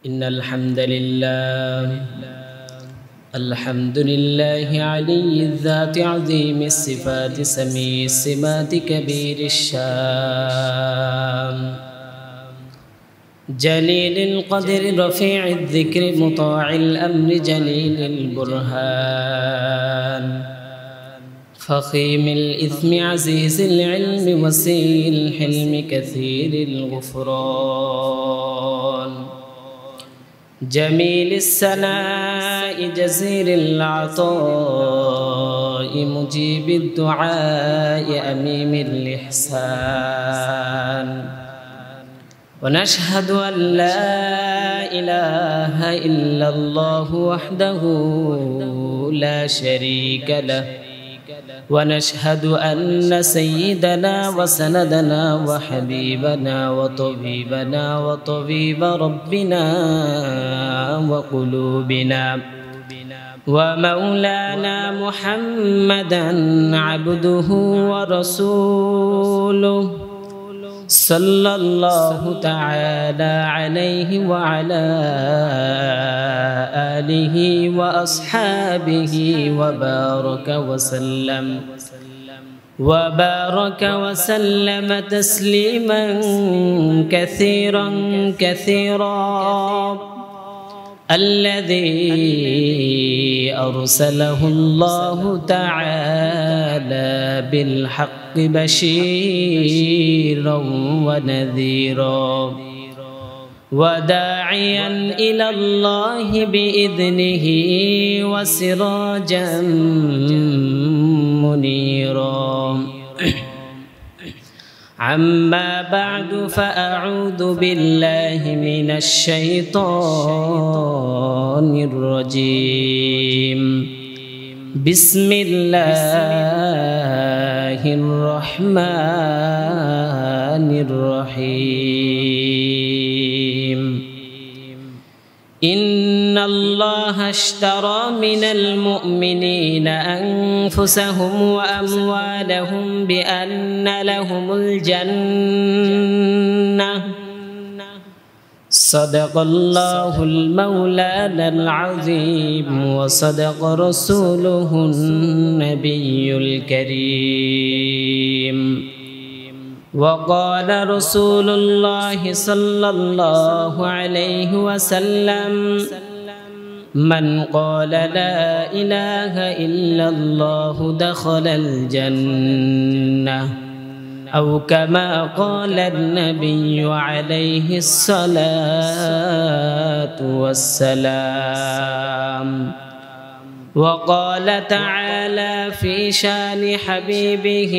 إن الحمد لله علي الذات عظيم الصفات سميع السمات كبير الشان جليل القدر رفيع الذكر مطاع الأمر جليل البرهان فخيم الإثم عزيز العلم وسيع الحلم كثير الغفران جميل السناء جزيل العطاء مجيب الدعاء أميم الإحسان ونشهد أن لا إله إلا الله وحده لا شريك له ونشهد أن سيدنا وسندنا وحبيبنا وطبيبنا وطبيب ربنا وقلوبنا ومولانا محمدا عبده ورسوله صلى الله تعالى عليه وعلى آله وأصحابه وبارك وسلم تسليما كثيرا كثيرا الذي أرسله الله تعالى بالحق بشيرا ونذيرا وداعيا إلى الله بإذنه وسراجا منيرا عما بعد فأعوذ بالله من الشيطان الرجيم بسم الله الرحمن الرحيم إن الله اشترى من المؤمنين أنفسهم وأموالهم بأن لهم الجنة صدق الله المولانا العظيم وصدق رسوله النبي الكريم وقال رسول الله صلى الله عليه وسلم من قال لا إله إلا الله دخل الجنة أو كما قال النبي عليه الصلاة والسلام وقال تعالى في شان حبيبه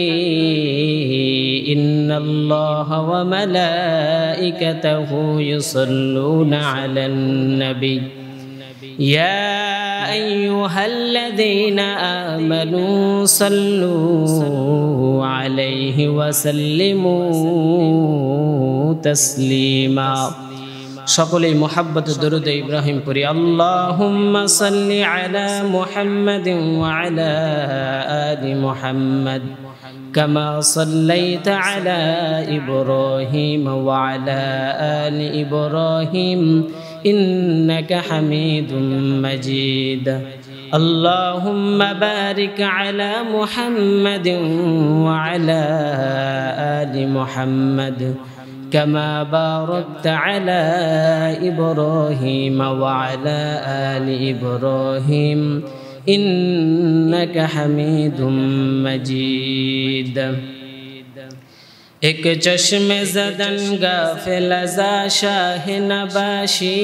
إن الله وملائكته يصلون على النبي يا أيها الذين آمنوا صلوا عليه وسلموا تسليما সকলেই محبة درود إبراهيم পড়ি اللهم صل على محمد وعلى آل محمد كما صليت على إبراهيم وعلى آل إبراهيم إنك حميد مجيد اللهم بارك على محمد وعلى آل محمد كما باركت على إبراهيم وعلى آل إبراهيم إنك حميد مجيد एक चश्मे ज़दन गाफिल ज़ा शाह नबाशी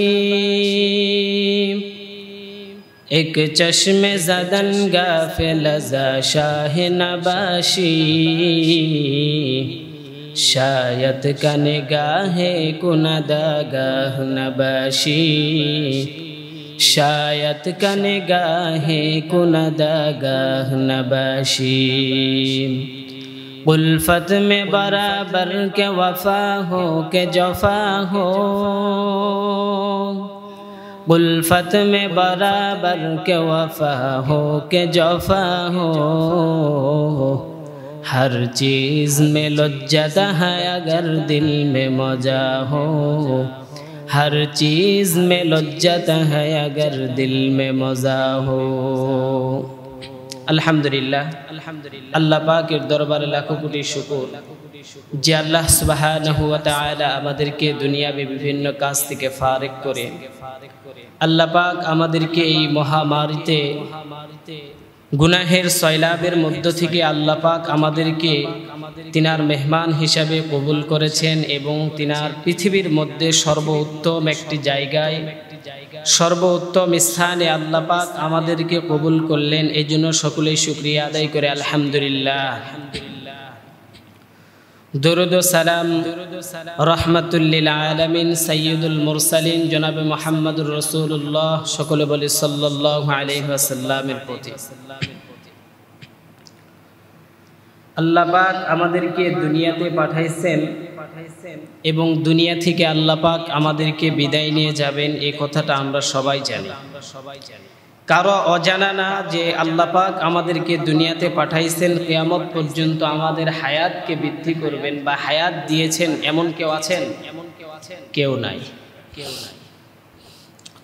एक चश्मे ज़दन गाफिल ज़ा शाह नबाशी शायद का निगाहे कुनदागाह नबाशी शायद का निगाहे कुनदागाह नबाशी उल्फत में बराबर के वफा हो के जफा हो उल्फत में बराबर के वफा हो के जफा हो हर चीज़ में लज्जत है अगर दिल में मजा हो हर चीज में लज्जत है अगर दिल में मजा हो। अल्हम्दुलिल्लाह, अल्लाह पाकेर दरबारे लाखो कोटी शुक्र যে আল্লাহ সুবহানাহু ওয়া তাআলা আমাদেরকে দুনিয়াবি বিভিন্ন কাজ থেকে ফারিক করে আল্লাহ পাক আমাদেরকে এই মহামারীতে গুনাহের সয়লাবের মধ্য থেকে আল্লাহ পাক আমাদেরকে তিনার মেহমান হিসাবে কবুল করেছেন এবং তিনার পৃথিবীর মধ্যে সর্বোত্তম একটি জায়গায় সর্বোত্তম স্থানে আল্লাহ পাক আমাদেরকে কবুল করলেন। এজন্য সকলেই শুকরিয়া আদায় করে আলহামদুলিল্লাহ। दुरूद सलाम रहमतुल लिल आलमीन सय्यदुल मुरसलीन जनाब मुहम्मदुर रसूलुल्लाह सकले बोली सल्लल्लाहु अलैहि वसल्लमेर प्रति। আল্লাহ পাক আমাদেরকে দুনিয়াতে পাঠাইছেন এবং দুনিয়া থেকে আল্লাহ পাক আমাদেরকে বিদায় নিয়ে যাবেন, এই কথাটা আমরা সবাই জানি। কারো অজানা না যে আল্লাহ পাক আমাদেরকে দুনিয়াতে পাঠাইছেন কিয়ামত পর্যন্ত আমাদের হায়াতকে বৃদ্ধি করবেন বা হায়াত দিয়েছেন এমন কেউ আছেন? কেউ নাই।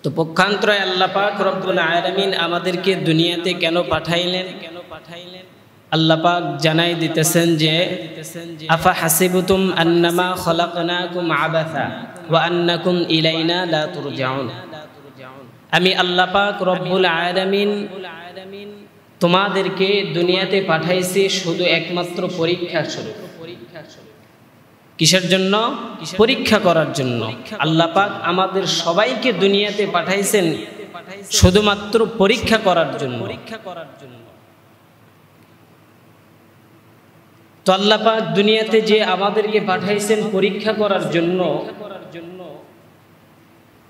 তো পক্ষান্তরে আল্লাহ পাক রব্বুল আলামিন আমাদেরকে দুনিয়াতে কেন পাঠাইলেন? আল্লাহ পাক জানাই দিতেছেন যে আফা হাসিবতুম আন্নামা খলাকনাকুম আবাসা ওয়া আন্নাকুম ইলাইনা লা তুরজাউন। আমি আল্লাহ পাক রব্বুল আলামিন তোমাদেরকে দুনিয়াতে পাঠাইছি শুধু একমাত্র পরীক্ষার স্বরূপ। কিসের জন্য? পরীক্ষা করার জন্য। আল্লাহ পাক আমাদের সবাইকে দুনিয়াতে পাঠাইছেন শুধুমাত্র পরীক্ষা করার জন্য। তো আল্লাহ পাক দুনিয়াতে যে আমাদেরকে পাঠাইছেন পরীক্ষা করার জন্য,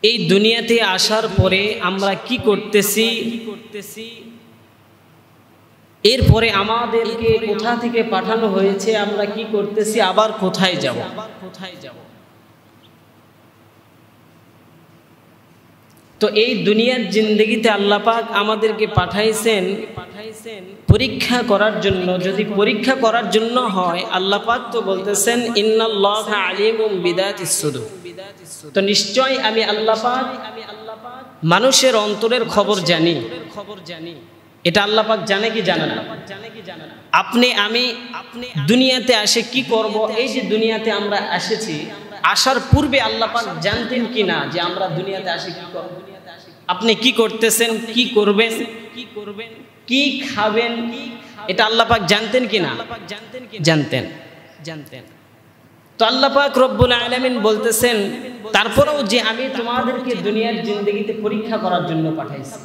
এই দুনিয়াতে আসার পরে আমরা কি করতেছি, এরপরে আমাদেরকে কোথা থেকে পাঠানো হয়েছে, আমরা কি করতেছি, আবার কোথায় যাব। তো এই দুনিয়ার জিন্দেগিতে আল্লাহ পাক আমাদেরকে পাঠাইছেন পরীক্ষা করার জন্য। যদি পরীক্ষা করার জন্য হয়, আল্লাহ পাক তো বলতেছেন ইন্নাল্লাহা আলিমুম বিদাতিস সুদূর। তো নিশ্চয় আমি আল্লাহ পাক মানুষের অন্তরের খবর জানি। এটা আল্লাহ পাক জানে কি জানে না? আপনি আমি দুনিয়াতে আসে কি করব, এই যে দুনিয়াতে আমরা এসেছি, আসার পূর্বে আল্লাহ পাক জানতেন কি না যে আমরা দুনিয়াতে আসে কি করব? আপনি কি করতেছেন, কি করবেন, কি খাবেন, এটা আল্লাহ পাক জানতেন কি না? জানতেন। তো আল্লাহ পাক রব্বুল আলামিন বলতেছেন তারপরেও যে আমি তোমাদেরকে দুনিয়ার জিন্দেগিতে পরীক্ষা করার জন্য পাঠাইছি।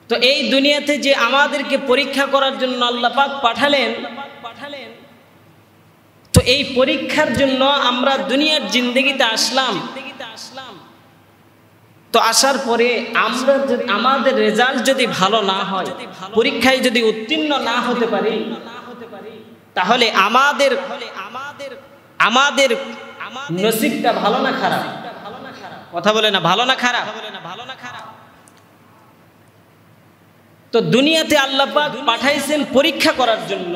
তো এই দুনিয়াতে যে আমাদেরকে পরীক্ষা করার জন্য আল্লাহ পাক পাঠালেন, তো এই পরীক্ষার জন্য আমরা দুনিয়ার জিন্দেগিতে আসলাম। তো আসার পরে আমরা আমাদের রেজাল্ট যদি ভালো না হয়, পরীক্ষায় যদি উত্তীর্ণ না হতে পারি, তাহলে আমাদের নসিবটা ভালো না খারাপ? কথা বলে না, ভালো না খারাপ? তো দুনিয়াতে আল্লাহ পাক পাঠাইছেন পরীক্ষা করার জন্য।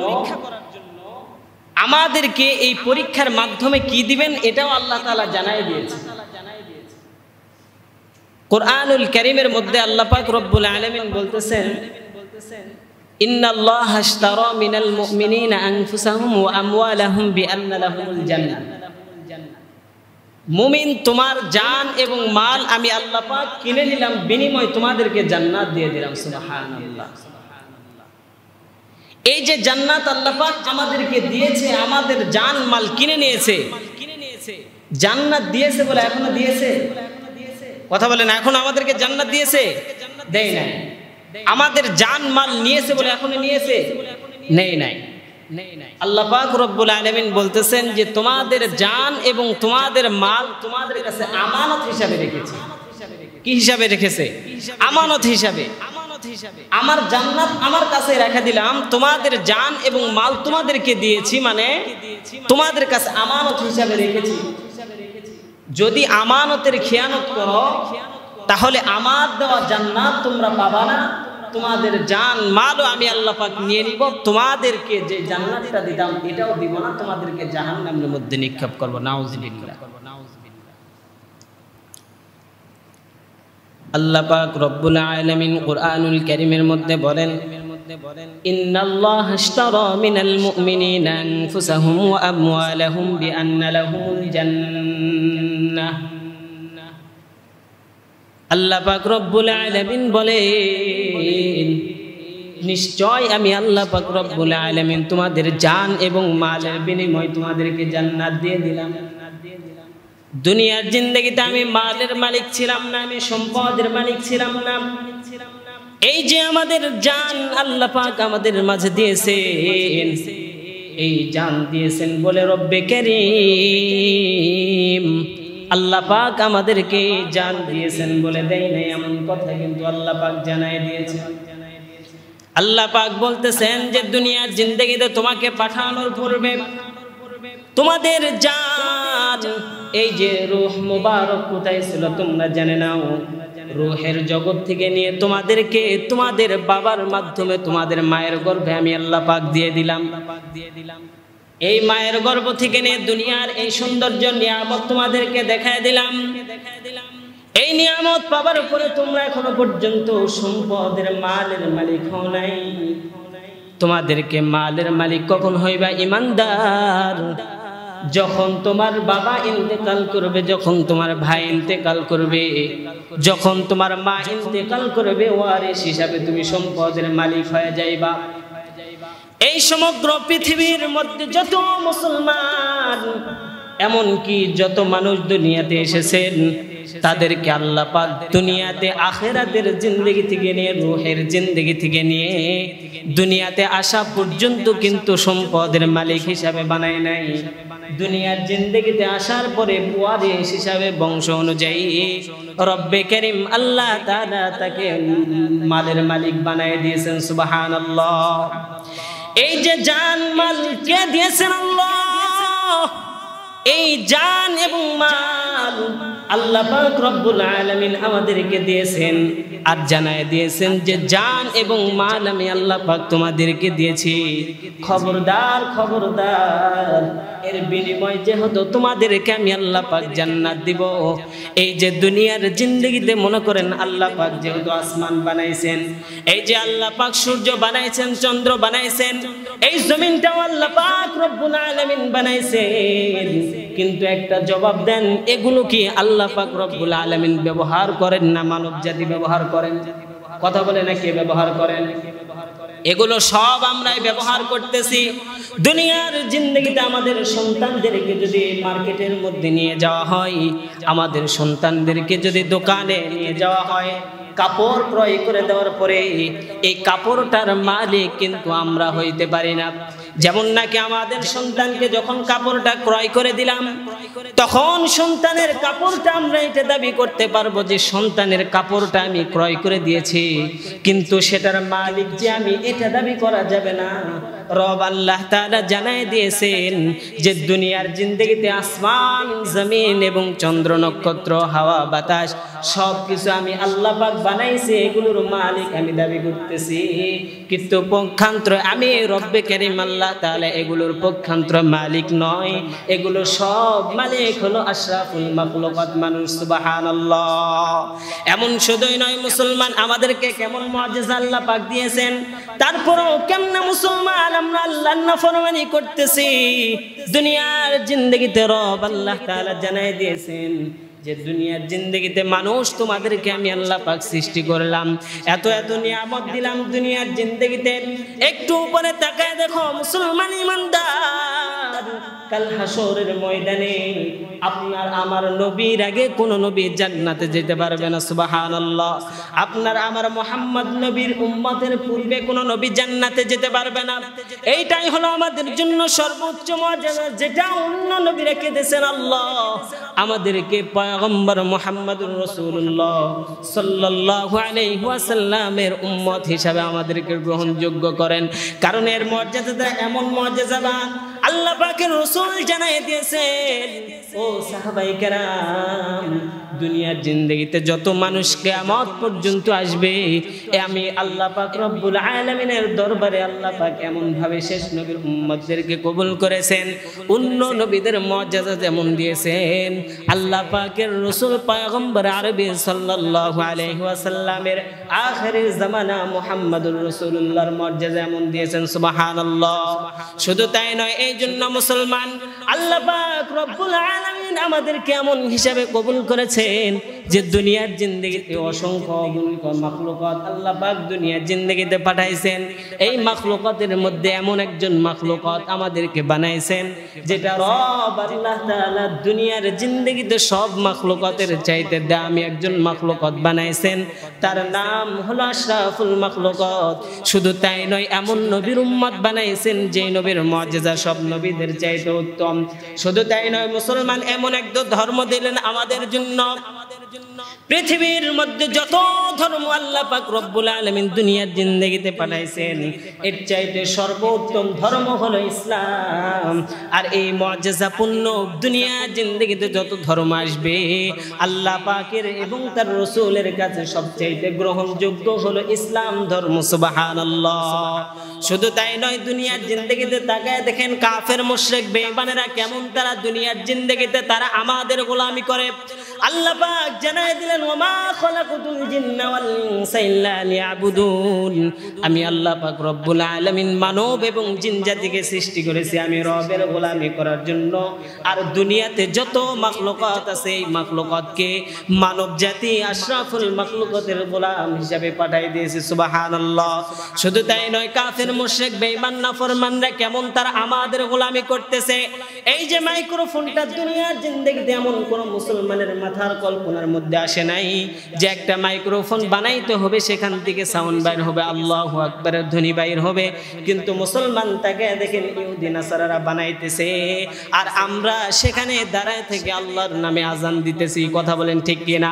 আমাদেরকে এই পরীক্ষার মাধ্যমে কি দিবেন এটাও আল্লাহ তাআলা জানাই দিয়েছে। কুরআনুল কারীমের মধ্যে আল্লাহ পাক রব্বুল আলামিন বলতেছেন ইন্নাল্লাহা আশতারা মিনাল মুমিনিনা আনফুসাহুম ওয়া আমওয়ালাহুম বিআন্না লাহুমুল জান্নাহ। মুমিন তোমার জান এবং মাল আমি আল্লাহ পাক কিনে নিলাম, বিনিময়ে তোমাদেরকে জান্নাত দিয়ে দিলাম। সুবহানাল্লাহ। এই যে জান্নাত আল্লাহ পাক আমাদেরকে দিয়েছে, আমাদের জান মাল কিনে নিয়েছে। জান্নাত দিয়েছে বলে এখনো দিয়েছে? কথা বলেন, এখন আমাদেরকে জান্নাত দিয়েছে? দেয় নাই। আমাদের জান মাল নিয়েছে বলে এখনো নিয়েছে? নেই নাই। আল্লাহ পাক রব্বুল আলামিন বলতেছেন যে তোমাদের জান এবং তোমাদের মাল তোমাদের কাছে আমানত হিসাবে রেখেছে। কি হিসাবে রেখেছে? আমানত হিসাবে। আমার জান্নাত আমার কাছে রেখে দিলাম, তোমাদের জান এবং মাল তোমাদেরকে দিয়েছি, মানে তোমাদের কাছে আমানত হিসাবে রেখেছি। যদি আমানতের খেয়ানত করো তাহলে আমার দেওয়া জান্নাত তোমরা পাবা না, তোমাদের জান মালও আমি আল্লাহ পাক নিয়ে নিব। তোমাদেরকে যে জান্নাতটা দিতাম এটাও দিব না, তোমাদেরকে জাহান্নামের মধ্যে নিক্ষেপ করব। নাউজুবিল্লাহ। আল্লাহ পাক রব্বুল আলামিন কুরআনুল কারীমের মধ্যে বলেন, ইন্নাল্লাহা আশতারা মিনাল মুমিনিনা আনফুসাহুম ওয়া আমওয়ালাহুম বিআন্না লাহুমুল জান্নাহ। আল্লাহ পাক রব্বুল আলামিন বলেন, নিশ্চয় আমি আল্লাহ পাক রব্বুল আলামিন তোমাদের জান এবং মালের বিনিময়ে তোমাদেরকে জান্নাত দিয়ে দিলাম। দুনিয়ার জিন্দেগিতে আমি মালের মালিক ছিলাম না, আমি সম্পদের মালিক ছিলাম না। এই যে আমাদের জান আল্লাহ পাক আমাদের মাঝে দিয়েছেন, এই জান দিয়েছেন বলে রব্বে কারীম আল্লাহ পাক আমাদেরকে জান দিয়েছেন বলে দেয় নাই এমন কথা কিন্তু আল্লাহ পাক জানাই দিয়েছেন। আল্লাহ পাক বলতেছেন যে দুনিয়ার জিন্দেগিতে তোমাকে পাঠানোর পূর্বে তোমাদের জান, এই যে রূহ মুবারক কোথায় ছিল তোমরা জেনে নাও। রূহের জগৎ থেকে নিয়ে তোমাদেরকে তোমাদের বাবার মাধ্যমে তোমাদের মায়ের গর্ভে আমি আল্লাহ পাক দিয়ে দিলাম। এই মায়ের গর্ভ থেকে নিয়ে দুনিয়ার এই সৌন্দর্য নিয়ামত তোমাদেরকে দেখায় দিলাম। এই নিয়ামত পাবার পরে তোমরা এখনো পর্যন্ত সম্পদের মালের মালিক হও নাই। তোমাদেরকে মালের মালিক কখন হইবা? ঈমানদার, যখন তোমার বাবা ইন্তেকাল করবে, যখন তোমার ভাই ইন্তেকাল করবে, যখন তোমার মা ইন্তেকাল করবে, ওয়ারিস হিসাবে তুমি সম্পদের মালিক হয়ে যাইবা। এই সমগ্র পৃথিবীর মধ্যে যত মুসলমান, এমনকি যত মানুষ দুনিয়াতে এসেছেন, তাদেরকে আল্লাহ পাক দুনিয়াতে আখিরাতের জিন্দেগি থেকে নিয়ে রূহের জিন্দেগি থেকে নিয়ে দুনিয়াতে আসা পর্যন্ত কিন্তু সম্পদের মালিক হিসাবে বানায় নাই। দুনিয়ার জিন্দেগিতে আসার পরে ওয়ারিস হিসাবে বংশ অনুযায়ী রব্বে কারীম আল্লাহ তাআলা তাকে মালের মালিক বানায় দিয়েছেন। সুবহানাল্লাহ। এই যে জান মাল কে দিয়েছেন? আল্লাহ। এই জান এবং মাল আল্লাহ পাক রব্বুল আলামিন আমাদেরকে দিয়েছেন, আর জানায় দিয়েছেন যে জান এবং মাল আমি আল্লাহ পাক তোমাদেরকে দিয়েছি। খবরদার খবরদার, এর বিনিময় যেহেতু তোমাদেরকে আমি আল্লাহ পাক জান্নাত দিব। এই যে দুনিয়ার জিন্দেগিতে মনে করেন আল্লাহ পাক যেহেতু আসমান বানাইছেন, এই যে আল্লাহ পাক সূর্য বানাইছেন, চন্দ্র বানাইছেন, এই জমিনটাও আল্লাহ পাক রব্বুল আলামিন বানাইছেন, কিন্তু একটা জবাব দেন, এগুলো কি আল্লাহ পাক রব্বুল আলামিন ব্যবহার করেন না মানব জাতি ব্যবহার করেন? কথা বলে না কে ব্যবহার করেন? এগুলো সব আমরাই ব্যবহার করতেছি। দুনিয়ার জিন্দেগিতে আমাদের সন্তানদেরকে যদি মার্কেটের মধ্যে নিয়ে যাওয়া হয়, আমাদের সন্তানদেরকে যদি দোকানে নিয়ে যাওয়া হয়, কাপড় ক্রয় করে দেওয়ার পরে এই কাপড়টার মালিক কিন্তু আমরা হইতে পারি না। যেমন নাকি আমাদের সন্তানকে যখন কাপড়টা ক্রয় করে দিলাম, তখন সন্তানের কাপড়টা আমরা এটা দাবি করতে পারবো যে সন্তানের কাপড়টা আমি ক্রয় করে দিয়েছি, কিন্তু সেটার মালিক যে আমি, এটা দাবি করা যাবে না। রব আল্লাহ তাআলা জানাই দিয়েছেন যে দুনিয়ার জিন্দেগিতে আসমান জমিন এবং চন্দ্র নক্ষত্র হাওয়া বাতাস সব কিছু আমি আল্লাহ পাক বানাইছি, এগুলোর মালিক আমি দাবি করতেছি, কিন্তু পক্ষান্তর আমি রব্বে কারীম আল্লাহ তাআলা এগুলোর পক্ষান্তর মালিক নয়। এগুলো সব মালিক হলো আশরাফুল মাখলুকাত মানুষ। সুবহানাল্লাহ। এমন শুধুই নয়, মুসলমান আমাদেরকে কেমন মুআজিজা আল্লাহ পাক দিয়েছেন, তারপরও কেমনে মুসলমান আমরা আল্লাহর নাফরমানি করতেছি। দুনিয়ার জিন্দেগিতে রব আল্লাহ তাআলা জানাই দিয়েছেন যে দুনিয়ার জিন্দেগিতে মানুষ তোমাদেরকে আমি আল্লাহ পাক সৃষ্টি করলাম, এত এত নিয়ামত দিলাম দুনিয়ার জিন্দেগিতে। একটু উপরে তাকায় দেখো মুসলমান ইমানদার, কাল হাসরের ময়দানে আপনার আমার নবীর আগে কোন নবী জান্নাতে যেতে পারবে না। সুবহানাল্লাহ। আপনার আমার মুহাম্মদ নবীর উম্মতের পূর্বে কোন নবী জান্নাতে যেতে পারবে না। এইটাই হলো আমাদের জন্য সর্বোচ্চ মর্যাদা, যেটা অন্য নবী রেখে দিয়েছেন আল্লাহ। আমাদেরকে পয়গম্বর মুহাম্মদুর রাসূলুল্লাহ সাল্লাল্লাহু আলাইহি ওয়াসাল্লামের উম্মত হিসাবে আমাদেরকে গ্রহণযোগ্য করেন, কারণ এর মর্যাদা এমন মর্যাদাবান আল্লাহ পাকের রাসূল জানাই দিয়েছেন। ও সাহাবায়ে কেরাম, দুনিয়ার জিন্দেগিতে যত মানুষ কিয়ামত পর্যন্ত আসবে, আমি আল্লাহ পাক রব্বুল আলামিনের দরবারে আল্লাহ পাক এমন ভাবে শেষ নবীর উম্মতদেরকে কবুল করেছেন, অন্য নবীদের মর্যাদা যেমন দিয়েছেন, আল্লাহ পাকের রাসূল পয়গম্বর আরবি সাল্লাল্লাহু আলাইহি ওয়াসাল্লামের আখিরের জামানা মুহাম্মদুর রাসূলুল্লাহর মর্যাদা এমন দিয়েছেন। সুবহানাল্লাহ। শুধু তাই নয়, এই জন্য মুসলমান আল্লাহ পাক রব্বুল আলামিন আমাদেরকে এমন হিসাবে কবুল করেছেন যে দুনিয়ার জিন্দেগিতে অসংখ্য অগণিত মাখলুকাত আল্লাহ পাক দুনিয়ার জিন্দেগিতে পাঠাইছেন। এই মাখলুকাতের মধ্যে এমন একজন মাখলুকাত আমাদেরকে বানাইছেন যেটা রব আল্লাহ তাআলা দুনিয়ার জিন্দেগিতে সব মাখলুকাতের চাইতে দামি একজন মাখলুকাত বানাইছেন। তার নাম হলো আশরাফুল মাখলুকাত। শুধু তাই নয়, এমন নবীর উম্মত বানাইছেন যে নবীর মুআজিজা সব নবীদের চাইতে উত্তম। শুধু তাই নয়, মুসলমান এমন এক ধর্ম দিলেন আমাদের জন্য। পৃথিবীর মধ্যে যত ধর্ম আল্লাহ পাক রব্বুল আলামিন দুনিয়ার জিন্দেগিতে পাঠাইছেন, এর চাইতে সর্বোত্তম ধর্ম হলো ইসলাম। আর এই মুআজিজাপূর্ণ দুনিয়ার জিন্দেগিতে যত ধর্ম আসবে, আল্লাহ পাকের এবং তার রাসূলের কাছে সবচাইতে গ্রহণযোগ্য হলো ইসলাম ধর্ম। সুবহানাল্লাহ। শুধু তাই নয়, দুনিয়ার জিন্দেগিতে তাকায় দেখেন কাফের মুশরিক বেঈমানেরা কেমন তারা দুনিয়ার জিন্দেগিতে তারা আমাদের গোলামি করে। আল্লাহ পাক জানায় দিলেন, ওমা খলাকুতুল জিন্না ওয়াল ইনসা ইল্লা লিয়াবুদুন। আমি আল্লাহ পাক রব্বুল আলামিন মানব এবং জিন জাতিকে সৃষ্টি করেছি আমি রবের গোলামি করার জন্য। আর দুনিয়াতে যত মাখলুকাত আছে, এই মাখলুকাতকে মানব জাতি আশরাফুল মাখলুকাতের গোলাম হিসাবে পাঠিয়ে দিয়েছে। সুবহানাল্লাহ। শুধু তাই নয়, কাফের মুশরিক বেঈমান নাফরমানরা কেমন তারা আমাদের গোলামি করতেছে। এই যে মাইক্রোফোনটা দুনিয়ার জিন্দেগিতে এমন কোন মুসলমানের মাথার কল্পনার মধ্যে আসে নাই যে একটা মাইক্রোফোন বানাইতে হবে, সেখান থেকে সাউন্ড বাইর হবে, আল্লাহু আকবারের ধ্বনি বাইর হবে। কিন্তু মুসলমান তাকে দেখেন ইহুদি নাসারারা বানাইতেছে, আর আমরা সেখানে দাঁড়ায় থেকে আল্লাহর নামে আজান দিতেছি। কথা বলেন ঠিক কিনা?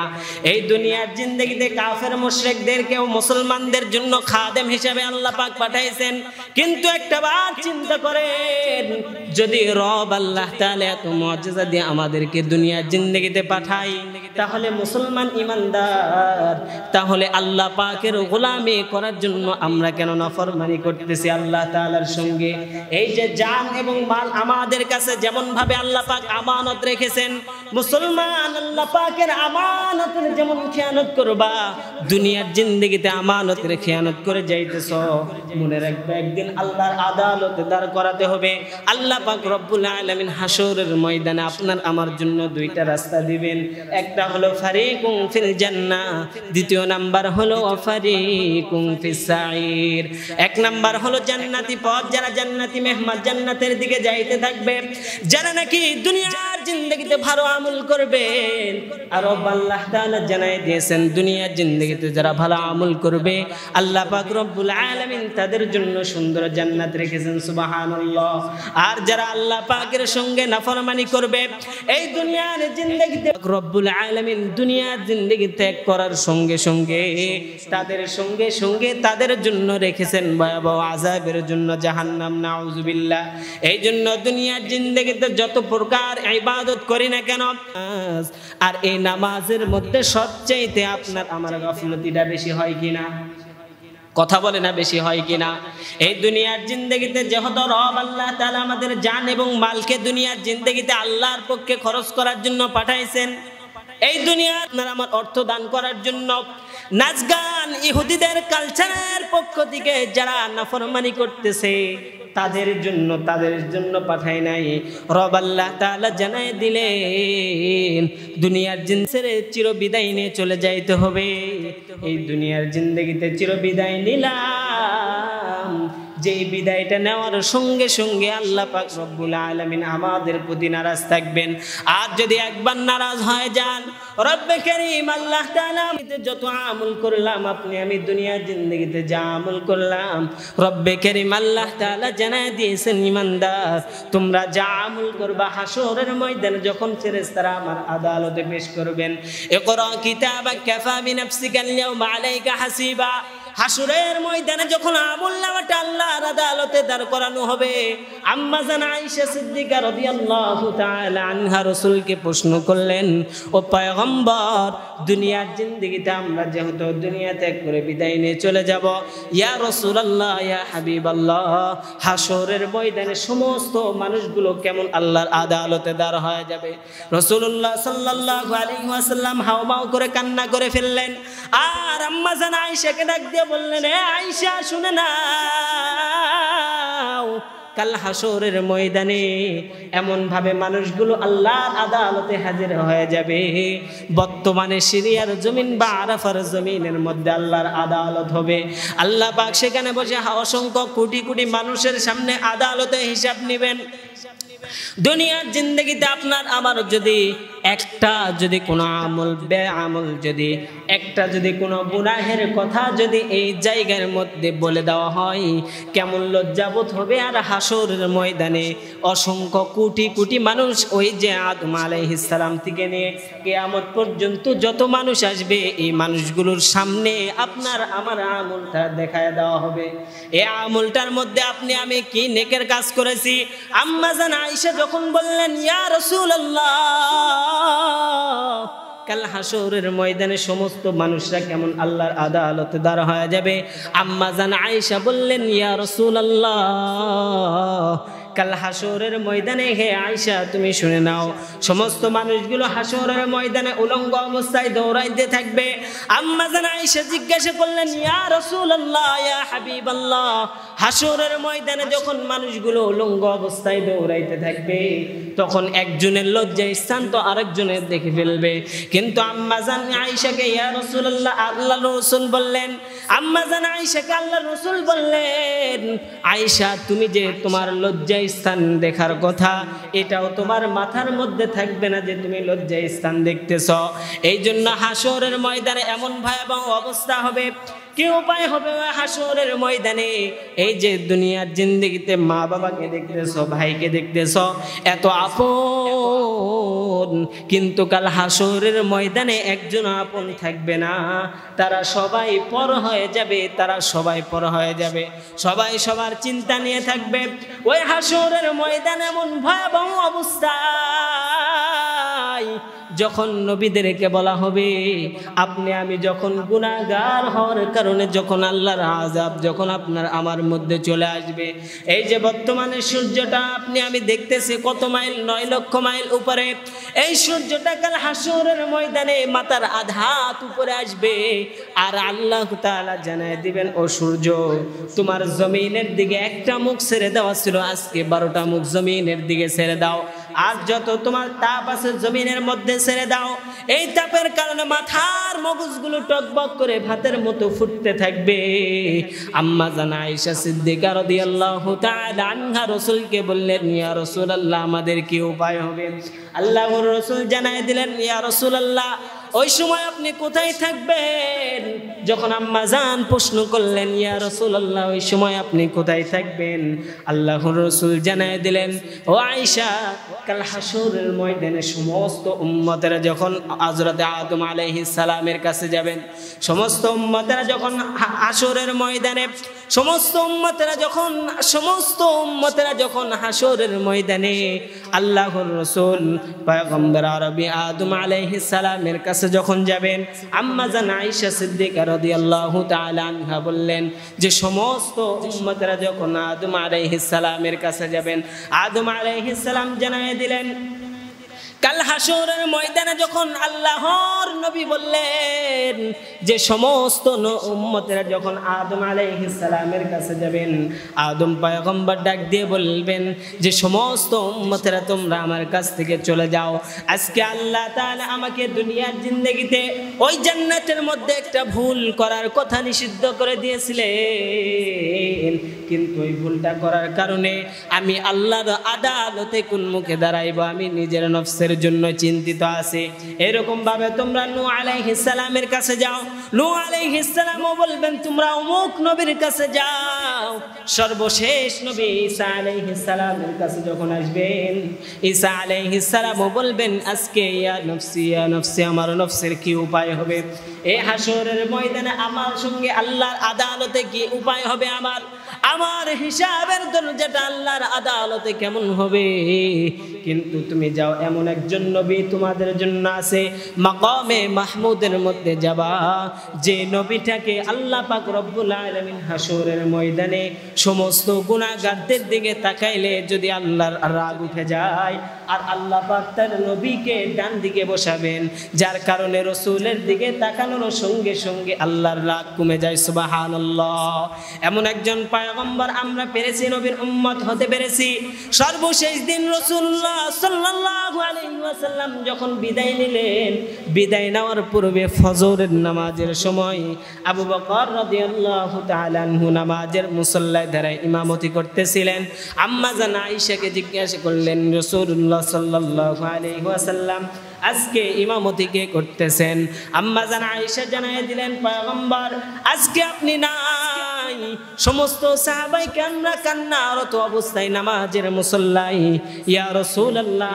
এই দুনিয়ার জিন্দেগিতে কাফের মুশরিকদেরকেও মুসলমানদের জন্য খাদেম হিসেবে আল্লাহ পাক পাঠাইছেন। কিন্তু একটা বার চিন্তা করেন, যদি রব আল্লাহ তাআলা এত মুআজিজা দিয়ে আমাদেরকে দুনিয়ার জিন্দেগিতে পাঠায়, তাহলে মুসলমান ইমানদার, তাহলে আল্লাহ পাকের গোলামি করার জন্য আমরা কেন নাফরমানি করতেছি আল্লাহ তাআলার সঙ্গে? এই যে জান এবং মাল আমাদের কাছে যেমন ভাবে আল্লাহ পাক আমানত রেখেছেন, মুসলমান আল্লাহ পাকের আমানতের যেমন খেয়ানত করবা, দুনিয়ার জিন্দেগিতে আমানতের খেয়ানত করে যাইতেছ, মনে রাখবে একদিন আল্লাহর আদালতে দাঁড় করাতে হবে। আল্লাহ পাক রব্বুল আলামিন হাসরের ময়দানে আপনার আমার জন্য দুইটা রাস্তা দিবেন। একটা হলো ফারিকুন ফিল জান্নাহ, দ্বিতীয় নাম্বার হলো ফারিকুন ফিস সাঈর। এক নাম্বার হলো জান্নাতি পথ, যারা জান্নাতি মেহমান জান্নাতের দিকে যাইতে থাকবে, যারা নাকি দুনিয়ার জিন্দেগিতে ভালো আমল করবেন। আর আল্লাহ তাআলা জানাই দিয়েছেন দুনিয়ার জিন্দেগিতে যারা ভালো আমল করবে, আল্লাহ পাক রব্বুল আলামিন তাদের জন্য সুন্দর জান্নাত রেখেছেন। সুবহানাল্লাহ। আর যারা আল্লাহ পাকের সঙ্গে নাফরমানি করবে, এই দুনিয়ার জিন্দেগিতে রব্বুল আলামিন দুনিয়ার জিন্দেগি ত্যাগ করার সঙ্গে সঙ্গে তাদের জন্য রেখেছেন ভয়াবহ আযাবের জন্য জাহান্নাম। নাউযুবিল্লাহ। এই জন্য দুনিয়ার জিন্দেগিতে যত প্রকার ইবাদত করি না কেন, আর এই নামাজের মধ্যে সবচাইতে আপনার আমার গাফলতিটা বেশি হয় কিনা? কথা বলে না, বেশি হয় কিনা? এই দুনিয়ার জিন্দেগিতে যেহেতু রব আল্লাহ তাআলা আমাদের জান এবং মালকে দুনিয়ার জিন্দেগিতে আল্লাহর পক্ষে খরচ করার জন্য পাঠাইছেন, এই দুনিয়া আপনার আমার অর্থ দান করার জন্য। নাচ গান ইহুদিদের কালচারের পক্ষ থেকে যারা নাফরমানি করতেছে, তাদের জন্য পাঠায় নাই। রব আল্লাহ তাআলা জানাই দিলেন দুনিয়ার জিন্সের চিরবিদায় নিয়ে চলে যাইতে হবে। এই দুনিয়ার জিন্দেগিতে চিরবিদায় নিলাম, যে বিদায়টা নেওয়ার সঙ্গে সঙ্গে আল্লাহ পাক রব্বুল আলামিন আমাদের প্রতি নারাজ থাকবেন। আর যদি একবার নারাজ হয়ে যান, রব্বে কারীম আল্লাহ তাআলা যত আমল করলাম, আপনি আমি দুনিয়ার জিন্দেগিতে যা আমল করলাম, রব্বে কারীম আল্লাহ তাআলা জানায় দিয়েছেন ইমানদার, তোমরা যা আমল করবা হাসরের ময়দানে যখন ফেরেশতারা আমার আদালতে পেশ করবেন, ইকরা কিতাবাক কাফা বিনাফসিকা আল-ইয়াওমা আলাইকা হাসিবা, হাসরের ময়দানে যখন আমলনামাটা আল্লাহর আদালতে দাঁড় করানো হবে, আম্মা জান আয়েশা সিদ্দিকা রাদিয়াল্লাহু তাআলা আনহা রাসূলকে প্রশ্ন করলেন, ও পয়গম্বর, দুনিয়ার জিন্দেগিতে আমরা যেহেতু দুনিয়া ত্যাগ করে বিদায় নিয়ে চলে যাব, ইয়া রাসূলুল্লাহ, ইয়া হাবিবাল্লাহ, হাসরের ময়দানে সমস্ত মানুষগুলো কেমন আল্লাহর আদালতে দাঁড় হয়ে যাবে? রাসূলুল্লাহ সাল্লাল্লাহু আলাইহি ওয়াসাল্লাম হাওমাও করে কান্না করে ফেললেন। আর আম্মা জান আয়েশাকে ডাক দিয়ে বললেন, এ আয়েশা, শুনে নাও, কাল হাসরের ময়দানে এমন ভাবে মানুষগুলো আল্লাহর আদালতে হাজির হয়ে যাবে, বর্তমানে সিরিয়ার জমিন বা আরাফার জমিনের মধ্যে আল্লাহর আদালত হবে। আল্লাহ পাক সেখানে বসে অসংখ্য কোটি কোটি মানুষের সামনে আদালতে হিসাব নেবেন। দুনিয়ার জিন্দগিতে আপনার আমার যদি একটা যদি কোনো আমল বেআমল যদি একটা যদি কোনো গুনাহের কথা যদি এই জায়গার মধ্যে বলে দেওয়া হয়, কেমন লজ্জাবোধ হবে। আর হাসরের ময়দানে অসংখ্য কোটি কোটি মানুষ, ওই যে আদম আলাইহিস সালাম থেকে নিয়ে কিয়ামত পর্যন্ত যত মানুষ আসবে, এই মানুষগুলোর সামনে আপনার আমার আমলটা দেখায় দেওয়া হবে। এই আমলটার মধ্যে আপনি আমি কি নেকের কাজ করেছি। আম্মা জান আয়েশা যখন বললেন, ইয়া রাসূলুল্লাহ, কাল হাসরের ময়দানে সমস্ত মানুষরা কেমন আল্লাহর আদালতে দাঁড় হয়ে যাবে, আম্মা জান আয়েশা বললেন, ইয়া রাসূলুল্লাহ, কাল হাসরের ময়দানে, হে আয়েশা তুমি শুনে নাও, সমস্ত মানুষগুলো হাসরের ময়দানে উলঙ্গ অবস্থায় দৌড়াইতে থাকবে। আম্মা জান আয়েশা জিজ্ঞাসা করলেন, ইয়া রাসূলুল্লাহ, ইয়া হাবিবাল্লাহ, হাসরের ময়দানে যখন মানুষগুলো উলঙ্গ অবস্থায় দৌড়াইতে থাকবে, তখন একজনের লজ্জা স্থান তো আরেকজনের দেখে ফেলবে। কিন্তু আম্মা জান আয়েশাকে ইয়া রাসূলুল্লাহ, আল্লাহর রাসূল বললেন, আম্মা জান আয়েশাকে আল্লাহর রাসূল বললেন, আয়েশা, তুমি যে তোমার লজ্জা স্থান দেখার কথা, এটাও তোমার মাথার মধ্যে থাকবে না যে তুমি লজ্জা স্থান দেখতেছ। এই জন্য হাসরের ময়দানে এমন ভয়াবহ অবস্থা হবে, কি উপায় হবে হাসরের ময়দানে? এই যে দুনিয়ার জিন্দেগিতে মা বাবাকে দেখতেছ, ভাইকে দেখতেছ, এত আপন, কিন্তু কাল হাসরের ময়দানে একজন আপন থাকবে না, তারা সবাই পর হয়ে যাবে, তারা সবাই পর হয়ে যাবে, সবাই সবার চিন্তা নিয়ে থাকবে। ওই হাসরের ময়দানে এমন ভয়াবহ অবস্থা যখন নবীদেরকে বলা হবে, আপনি আমি যখন গুনাহগার হওয়ার কারণে যখন আল্লাহর আযাব যখন আপনার আমার মধ্যে চলে আসবে, এই যে বর্তমানে সূর্যটা আপনি আমি দেখতেছি কত মাইল, 9 লক্ষ মাইল উপরে, এই সূর্যটা কাল হাসরের ময়দানে মাথার আধাত উপরে আসবে। আর আল্লাহ তাআলা জানায় দিবেন, ও সূর্য, তোমার জমিনের দিকে একটা মুখ ছেড়ে দেওয়া ছিল, আজকে 12টা মুখ জমিনের দিকে ছেড়ে দাও। আর যত তোমার তাপ আছে জমিনের মধ্যে ছেড়ে দাও। এই তাপের কারণে মাথার মগজগুলো টকবক করে ভাতের মতো ফুটতে থাকবে। আম্মা জান আয়েশা সিদ্দিকা রাদিয়াল্লাহু তাআলা আনহা রাসূলকে বললেন, ইয়া রাসূলুল্লাহ, আমাদের কি উপায় হবে? আল্লাহর রাসূল জানায় দিলেন, ইয়া রাসূলুল্লাহ, ওই সময় আপনি কোথায় থাকবেন? যখন আম্মা জান প্রশ্ন করলেন, ইয়া রাসূলুল্লাহ, ওই সময় আপনি কোথায় থাকবেন? আল্লাহর রাসূল জানায় দিলেন, ও আয়েশা, কাল হাসরের ময়দানে সমস্ত উম্মতেরা যখন হযরত আদম আলাইহিস সালামের কাছে যাবেন, সমস্ত উম্মতেরা যখন হাসরের ময়দানে সমস্ত উম্মতেরা যখন হাসরের ময়দানে আল্লাহর রাসূল পয়গম্বর আরবি আদম আলাইহিস সালামের কাছে যখন যাবেন, আম্মা জান আয়েশা সিদ্দিকা রাদিয়াল্লাহু তাআলা আনহা বললেন যে সমস্ত উম্মতেরা যখন আদম আলাইহিস সালামের কাছে যাবেন, আদম আলাইহিস সালাম জানায় দিলেন, কাল হাসরের ময়দানে যখন আল্লাহর নবী বললেন যে সমস্ত উম্মতেরা যখন আদম আলাইহিস সালামের কাছে যাবেন, আদম পয়গম্বর ডাক দিয়ে বলবেন যে সমস্ত উম্মতেরা তোমরা আমার কাছ থেকে চলে যাও। আজকে আল্লাহ তাআলা আমাকে দুনিয়ার জিন্দেগিতে ওই জান্নাতের মধ্যে একটা ভুল করার কথা নিষিদ্ধ করে দিয়েছিলেন, কিন্তু ওই ভুলটা করার কারণে আমি আল্লাহর আদালতে কোন মুখে দাঁড়াইব, আমি নিজের নফসের জন্য চিন্তিত আছি। এরকম ভাবে তোমরা নূহ আলাইহিস সালামের কাছে যাও, নূহ আলাইহিস সালামও বলবেন তোমরা অমুক নবীর কাছে যাও। সর্বশেষ নবী ঈসা আলাইহিস সালামের কাছে যখন আসবেন, ঈসা আলাইহিস সালামও বলবেন আজকে ইয়া নফসি, ইয়া নফসি, আমার নফসের কি উপায় হবে? এই হাসরের ময়দানে আমার সঙ্গে আল্লাহর আদালতে কি উপায় হবে, আমার হিসাবের দরজাটা আল্লাহর আদালতে কেমন হবে। কিন্তু তুমি যাও, এমন একজন নবী তোমাদের জন্য আছে, মাকামে মাহমুদের মধ্যে যাবা, যে নবীটাকে আল্লাহ পাক রব্বুল আলামিন হাসরের ময়দানে সমস্ত গুনাহগারদের দিকে তাকাইলে যদি আল্লাহর রাগ উঠে যায়, আর আল্লাহ পাক তার নবীকে ডান দিকে বসাবেন, যার কারণে রাসূলের দিকে তাকানোর সঙ্গে সঙ্গে আল্লাহর রাগ কমে যায়। সুবহানাল্লাহ। এমন একজন পয়গম্বর আমরা পেরেছি, নবীর উম্মত হতে পেরেছি। সর্বশেষ দিন রাসূলুল্লাহ সাল্লাল্লাহু আলাইহি ওয়াসাল্লাম যখন বিদায় নিলেন, বিদায় নেওয়ার পূর্বে ফজরের নামাজের সময় আবু বকর রাদিয়াল্লাহু তাআলা আনহু নামাজের মুসল্লায় দাঁড়ায় ইমামতি করতেছিলেন। আম্মা জান আয়েশাকে জিজ্ঞাসা করলেন, রাসূলুল্লাহ সাল্লাল্লাহু আলাইহি ওয়াসাল্লাম আজকে ইমামতি কে করতেছেন? আম্মা জান আয়েশা জানায় দিলেন, পয়গম্বর আজকে আপনি নাই। সমস্ত সাহাবায়ে কেরামরা কান্নারত অবস্থায় নামাজের মুসল্লায়, ইয়া রাসূলুল্লাহ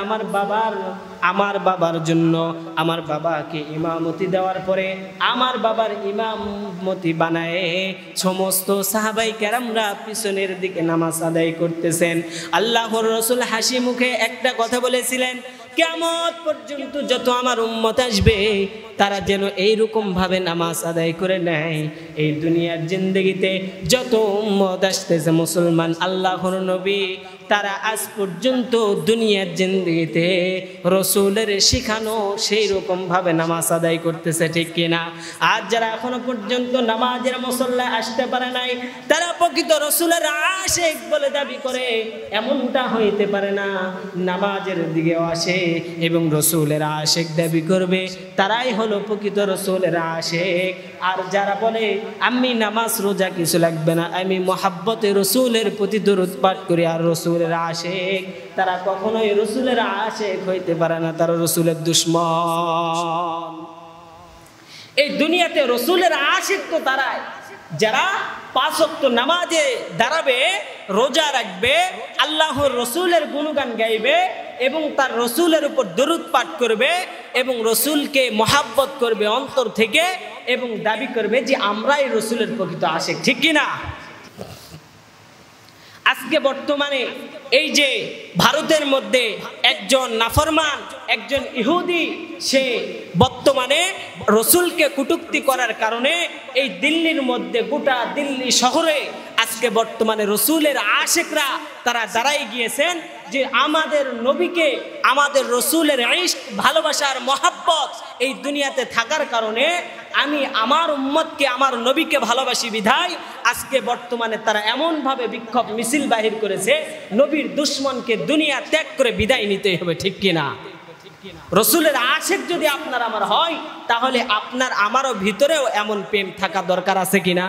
আমার বাবার জন্য, আমার বাবাকে ইমামতি দেওয়ার পরে আমার বাবার ইমামতি বানায় সমস্ত সাহাবায়ে কেরামরা পিছনের দিকে নামাজ আদায় করতেছেন। আল্লাহর রাসূল হাসি মুখে একটা কথা বলেছিলেন, কিয়ামত পর্যন্ত যত আমার উম্মত আসবে তারা যেন এইরকম ভাবে নামাজ আদায় করে নেয়। এই দুনিয়ার জিন্দেগিতে যত উম্মত আসতেছে মুসলমান আল্লাহর নবী, তারা আজ পর্যন্ত দুনিয়ার জিন্দেগিতে রাসূলের শিখানো সেই রকম ভাবে নামাজ আদায় করতেছে, ঠিক কিনা? আজ যারা এখনো পর্যন্ত নামাজের মুসল্লায় আসতে পারে নাই, তারা প্রকৃত রাসূলের আশিক বলে দাবি করে, এমনটা হইতে পারে না। নামাজের দিকেও আসে এবং রাসূলের আশিক দাবি করবে, তারাই হলো প্রকৃত রাসূলের আশিক। আর যারা বলে আমি নামাজ রোজা কিছু লাগবে না, আমি মুহাব্বতে রাসূলের প্রতি দরুদ পাঠ করি আর রাসূলের আশিক, তারা কখনোই রাসূলের আশিক হইতে পারে না, তারা রাসূলের দুশমন। এই দুনিয়াতে রাসূলের আশিক তো তারাই যারা 5 ওয়াক্ত নামাজে দাঁড়াবে, রোজা রাখবে, আল্লাহর রাসূলের গুণগান গাইবে এবং তার রাসূলের উপর দরুদ পাঠ করবে এবং রাসূলকে মহব্বত করবে অন্তর থেকে এবং দাবি করবে যে আমরাই রাসূলের প্রকৃত আশিক, ঠিক কিনা? আজকে বর্তমানে এই যে ভারতের মধ্যে একজন নাফরমান, একজন ইহুদি, সে বর্তমানে রাসূলকে কটূক্তি করার কারণে এই দিল্লির মধ্যে, গোটা দিল্লি শহরে আজকে বর্তমানে রাসূলের আশিকরা তারা দাঁড়াই গিয়েছেন যে আমাদের নবীকে, আমাদের রাসূলের ইশক, ভালোবাসার মহব্বত এই দুনিয়াতে থাকার কারণে আমি আমার উম্মতকে, আমার নবীকে ভালোবাসি বিধায় আজকে বর্তমানে তারা এমনভাবে বিক্ষোভ মিছিল বাহির করেছে, নবীর দুশমনকে দুনিয়া ত্যাগ করে বিদায় নিতে হবে, ঠিক কিনা? রাসূলের আশিক যদি আপনার আমার হয়, তাহলে আপনার আমারও ভিতরেও এমন প্রেম থাকা দরকার আছে কিনা?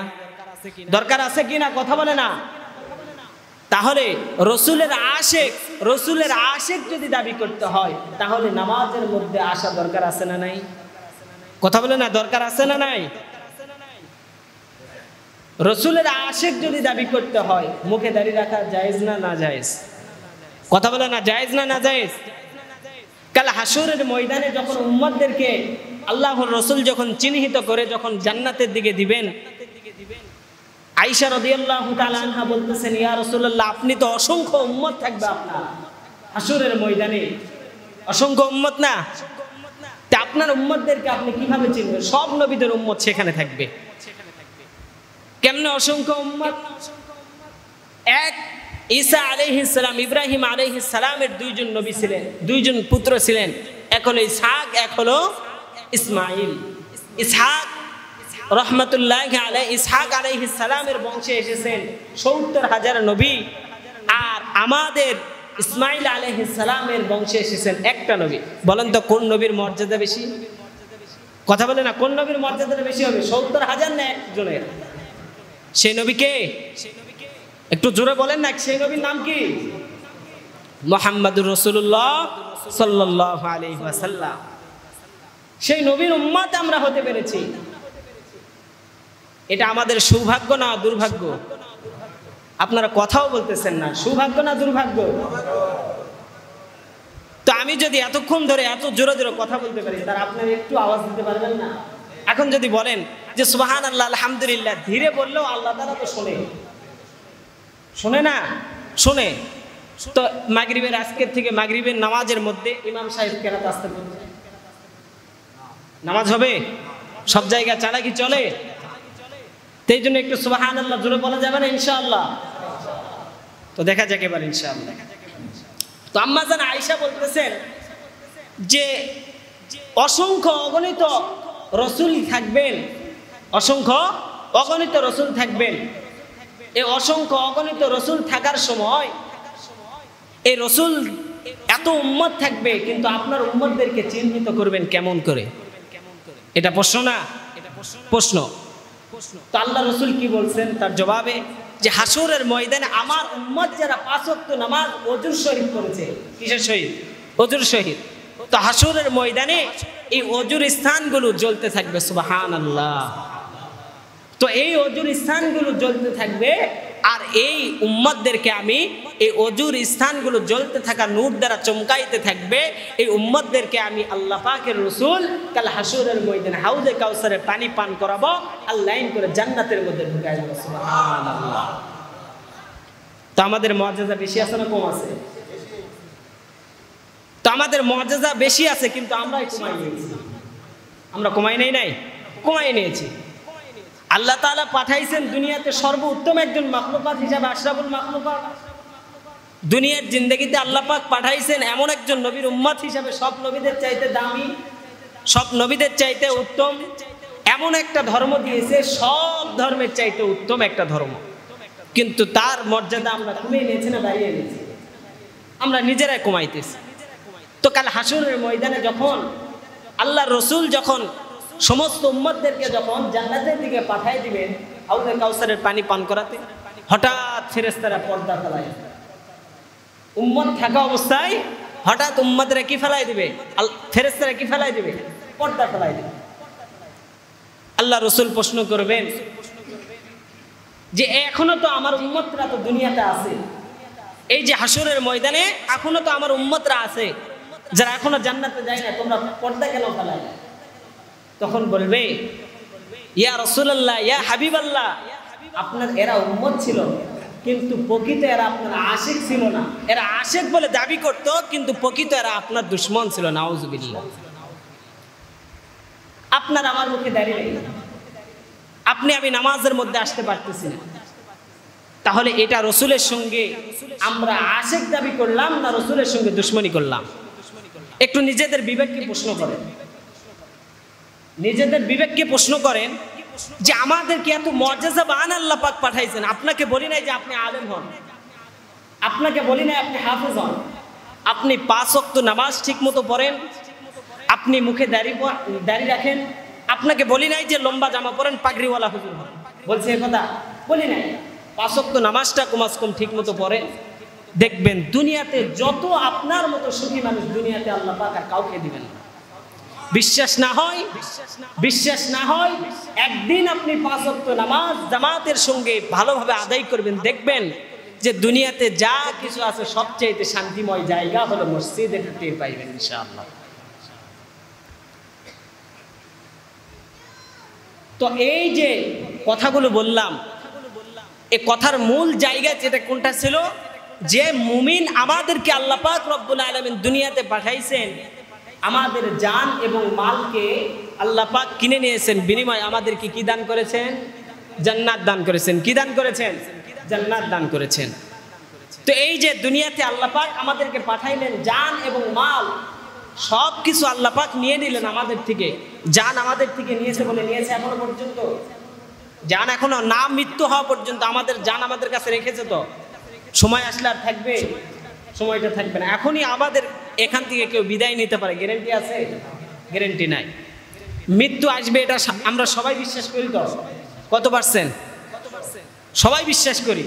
দরকার আছে কিনা? কথা বলে না। তাহলে রাসূলের আশিক যদি দাবি করতে হয়, তাহলে নামাজের মধ্যে আসা দরকার আছে না নাই? কথা বলে না, দরকার আছে না নাই? রাসূলের আশিক যদি দাবি করতে হয়, মুখে দাড়ি রাখা জায়েজ না না জায়েজ? কথা বলে না, জায়েজ না না জায়েজ? কাল হাসরের ময়দানে যখন উম্মতদেরকে আল্লাহর রাসূল যখন চিহ্নিত করে যখন জান্নাতের দিকে দিবেন, আয়েশা রাদিয়াল্লাহু তাআলা আনহা বলতেছেন, ইয়া রাসূলুল্লাহ আপনি তো অসংখ্য উম্মত থাকবে আপনার হাসরের ময়দানে, অসংখ্য উম্মত না, তা আপনার উম্মতদেরকে আপনি কিভাবে চিনবেন? সব নবীদের উম্মত সেখানে থাকবে, কেমনে অসংখ্য উম্মত? এক, ঈসা আলাইহিস সালাম, ইব্রাহিম আলাইহিস সালামের 2 জন নবী ছিলেন, 2 জন পুত্র ছিলেন, এক হলো ইসহাক, এক হলো ইসমাঈল। ইসহাক রহমাতুল্লাহি আলাইহি, ইসহাক আলাইহিস সালামের বংশে এসেছেন ৭০,০০০ নবী, আর আমাদের ইসমাঈল আলাইহিস সালামের বংশে এসেছেন একটা নবী। বলেন তো কোন নবীর মর্যাদা বেশি? কথা বলে না, কোন নবীর মর্যাদা বেশি হবে? ৭০,০০০ না একজনের? সেই নবীকে একটু জোরে বলেন না, সেই নবীর নাম কি? মুহাম্মাদুর রাসূলুল্লাহ সাল্লাল্লাহু আলাইহি ওয়াসাল্লাম। সেই নবীর উম্মত আমরা হতে পেরেছি, এটা আমাদের সৌভাগ্য না দুর্ভাগ্য? আপনারা কথাও বলতেছেন না, সৌভাগ্য না দুর্ভাগ্য? তো আমি যদি এতক্ষণ ধরে এত জোরে জোরে কথা বলতে পারি, তার আপনারা একটু আওয়াজ দিতে পারবেন না? এখন যদি বলেন যে সুবহানাল্লাহ আলহামদুলিল্লাহ, ধীরে বললেও আল্লাহ তাআলা তো শোনে না, শোনে। তো মাগরিবের আজকের থেকে মাগরিবের নামাজের মধ্যে ইমাম সাহেব কেরাত আসতে বলছে, নামাজ হবে? সব জায়গায় ছাড়া কি চলে? সেই জন্য একটু সুবহানাল্লাহ জোরে বলা যাবে না ইনশাআল্লাহ? তো দেখা যাক এবার ইনশাআল্লাহ। তো আম্মা জান আয়েশা বলতেছেন যে অসংখ্য অগণিত রসুল থাকবেন, অসংখ্য অগণিত রসুল থাকবেন। এই অসংখ্য অগণিত রসুল থাকার সময় এই রসুল এত উম্মত থাকবে, কিন্তু আপনার উম্মতদেরকে চিহ্নিত করবেন কেমন করে? এটা প্রশ্ন না? প্রশ্ন। তো আল্লাহ রসুল কি বলছেন তার জবাবে, যে হাসরের ময়দানে আমার উম্মত যারা 5 ওয়াক্ত নামাজ ওযুর সহিত করেছে। কিসের সহিত? ওযুর সহিত। তো হাসরের ময়দানে এই ওযুর স্থানগুলো জ্বলতে থাকবে। সুবহানাল্লাহ। তো এই ওযুর স্থানগুলো জ্বলতে থাকবে, আর এই উম্মতদেরকে আমি এই ওযুর স্থানগুলো জ্বলতে থাকা নূর দ্বারা চমকাইতে থাকবে। এই উম্মতদেরকে আমি আল্লাহ পাকের রাসূল কাল হাসরের ময়দানে হাউজে কাউসারের পানি পান করাবো, আর লাইন করে জান্নাতের মধ্যে ঢুকাই দেব। সুবহানাল্লাহ। তো আমাদের মুআজ্জাজা বেশি আছে না কম আছে? তো আমাদের মুআজ্জাজা বেশি আছে, কিন্তু আমরাই কমাই নিয়েছি। আমরা কমাই নাই, কমাই নিয়েছি। আল্লাহ তাআলা পাঠাইছেন দুনিয়াতে সর্বোত্তম একজন মাখলুকাত হিসাবে, আশরাফুল মাখলুকাত। দুনিয়ার জিন্দেগিতে আল্লাহ পাক পাঠাইছেন এমন একজন নবীর উম্মত হিসাবে, সব নবীদের চাইতে দামি, সব নবীদের চাইতে উত্তম এমন একটা ধর্ম দিয়েছে, সব ধর্মের চাইতে উত্তম একটা ধর্ম। কিন্তু তার মর্যাদা আমরা কমিয়ে নিয়েছি না বাড়িয়ে নিয়েছি? আমরা নিজেরাই কমাইতেছি। তো কাল হাসরের ময়দানে যখন আল্লাহর রাসূল যখন সমস্ত উম্মতদেরকে যখন জান্নাতের দিকে পাঠিয়ে দিবেন হাউজে কাউসারের পানি পান করাতে, হঠাৎ ফেরেশতারা পর্দা ফেলায়। উম্মত থাকা অবস্থায় হঠাৎ উম্মতরা কি ফেলাই দিবে? ফেরেশতারা কি ফেলাই দিবে? পর্দা ফেলাই দিবে। আল্লাহ রাসূল প্রশ্ন করবেন যে এখনো তো আমার উম্মতরা তো দুনিয়াতে আছে, এই যে হাসরের ময়দানে এখনো তো আমার উম্মতরা আছে যারা এখনো জান্নাতে যায় না, তোমরা পর্দা কেন ফেলাই? তখন বলবে, ইয়া রাসূলুল্লাহ, ইয়া হাবিবাল্লাহ, আপনার এরা উম্মত ছিল, কিন্তু প্রকৃত এরা আপনার আশিক ছিল না। এরা আশিক বলে দাবি করত, কিন্তু প্রকৃত এরা আপনার দুশমন ছিল। নাউজুবিল্লাহ। আপনার আমার মুখে দাঁড়িয়ে আপনি আমি নামাজের মধ্যে আসতে পারতেছি না, তাহলে এটা রসুলের সঙ্গে আমরা আশিক দাবি করলাম না রসুলের সঙ্গে দুশমনি করলাম? একটু নিজেদের বিবেককে প্রশ্ন করেন, নিজেদের বিবেককে প্রশ্ন করেন যে আমাদেরকে এত মর্যাদাবান আল্লাহ পাক পাঠাইছেন। আপনাকে বলি নাই যে আপনি আলেম হন, আপনাকে বলি নাই আপনি হাফেজ হন, আপনি 5 ওয়াক্ত নামাজ ঠিক মতো পড়েন, আপনি মুখে দাড়ি রাখেন, আপনাকে বলি নাই যে লম্বা জামা পরেন, পাগড়িওয়ালা হুজুর হন। বলছে এ কথা? বলি নাই। 5 ওয়াক্ত নামাজটা কমাস কম ঠিক মতো পড়েন, দেখবেন দুনিয়াতে যত আপনার মতো সুখী মানুষ দুনিয়াতে আল্লাহ পাক আর কাউকে দিবেন না। বিশ্বাস না হয় একদিন আপনি 5 ওয়াক্ত নামাজ জামাতের সঙ্গে ভালোভাবে আদায় করবেন, দেখবেন যে দুনিয়াতে যা কিছু আছে সবচেয়ে শান্তিময় জায়গা হলো মসজিদ। এটা টের পাইবেন ইনশাআল্লাহ। তো এই যে কথাগুলো বললাম, এই কথার মূল জায়গা যেটা কোনটা ছিল, যে মুমিন আমাদেরকে আল্লাহ পাক রব্বুল আলামিন দুনিয়াতে পাঠাইছেন, আমাদের জান এবং মালকে আল্লাহ পাক কিনে নিয়েছেন, বিনিময়ে আমাদেরকে কি দান করেছেন? জান্নাত দান করেছেন। কি দান করেছেন? জান্নাত দান করেছেন। তো এই যে দুনিয়াতে আল্লাহ পাক আমাদেরকে পাঠাইলেন, জান এবং মাল সব কিছু আল্লাহ পাক নিয়ে নিলেন আমাদের থেকে। জান আমাদের থেকে নিয়েছে বলে নিয়েছে এখনো পর্যন্ত? জান এখনো না মৃত্যু হওয়া পর্যন্ত আমাদের জান আমাদের কাছে রেখেছে। তো সময় আসলে আর থাকবে? সময়টা থাকবে না। এখনই আমাদের এখান থেকে কেউ বিদায় নিতে পারে, গ্যারান্টি আছে? গ্যারান্টি নাই। মৃত্যু আসবে এটা আমরা সবাই বিশ্বাস করি। তো কত পার্সেন্ট? সবাই বিশ্বাস করি।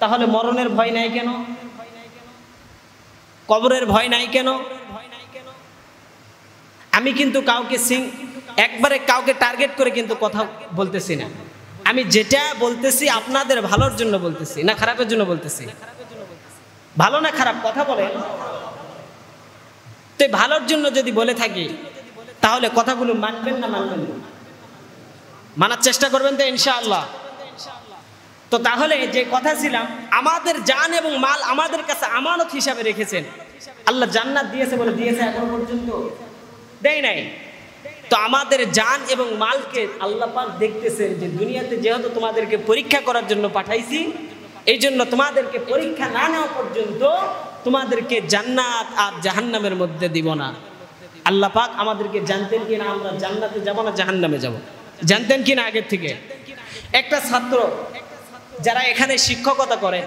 তাহলে মরণের ভয় নাই কেন? কবরের ভয় নাই কেন? আমি কিন্তু কাউকে একবারে কাউকে টার্গেট করে কিন্তু কথা বলতেছি না। আমি যেটা বলতেছি আপনাদের ভালোর জন্য বলতেছি, না খারাপের জন্য বলতেছি? ভালো না খারাপ কথা বলেন। তো ভালোর জন্য যদি বলে থাকি তাহলে কথাগুলো মানবেন না মানবেন না? মানার চেষ্টা করবেন তো ইনশাআল্লাহ। তো তাহলে যে কথা ছিলাম, আমাদের জান এবং মাল আমাদের কাছে আমানত হিসাবে রেখেছেন। আল্লাহ জান্নাত দিয়েছে বলে দিয়েছে, এখনো পর্যন্ত দেয় নাই। তো আমাদের জান এবং মালকে আল্লাহ পাক দেখতেছেন যে দুনিয়াতে যেহেতু তোমাদেরকে পরীক্ষা করার জন্য পাঠাইছি, এই জন্য তোমাদেরকে পরীক্ষা না নেওয়া পর্যন্ত তোমাদেরকে জান্নাত আর জাহান্নামের মধ্যে দিব না। আল্লাহ পাক আমাদেরকে জানতেন কিনা আমরা জান্নাতে যাব না জাহান্নামে যাব, জানতেন কিনা আগের থেকে? একটা ছাত্র যারা এখানে শিক্ষকতা করে,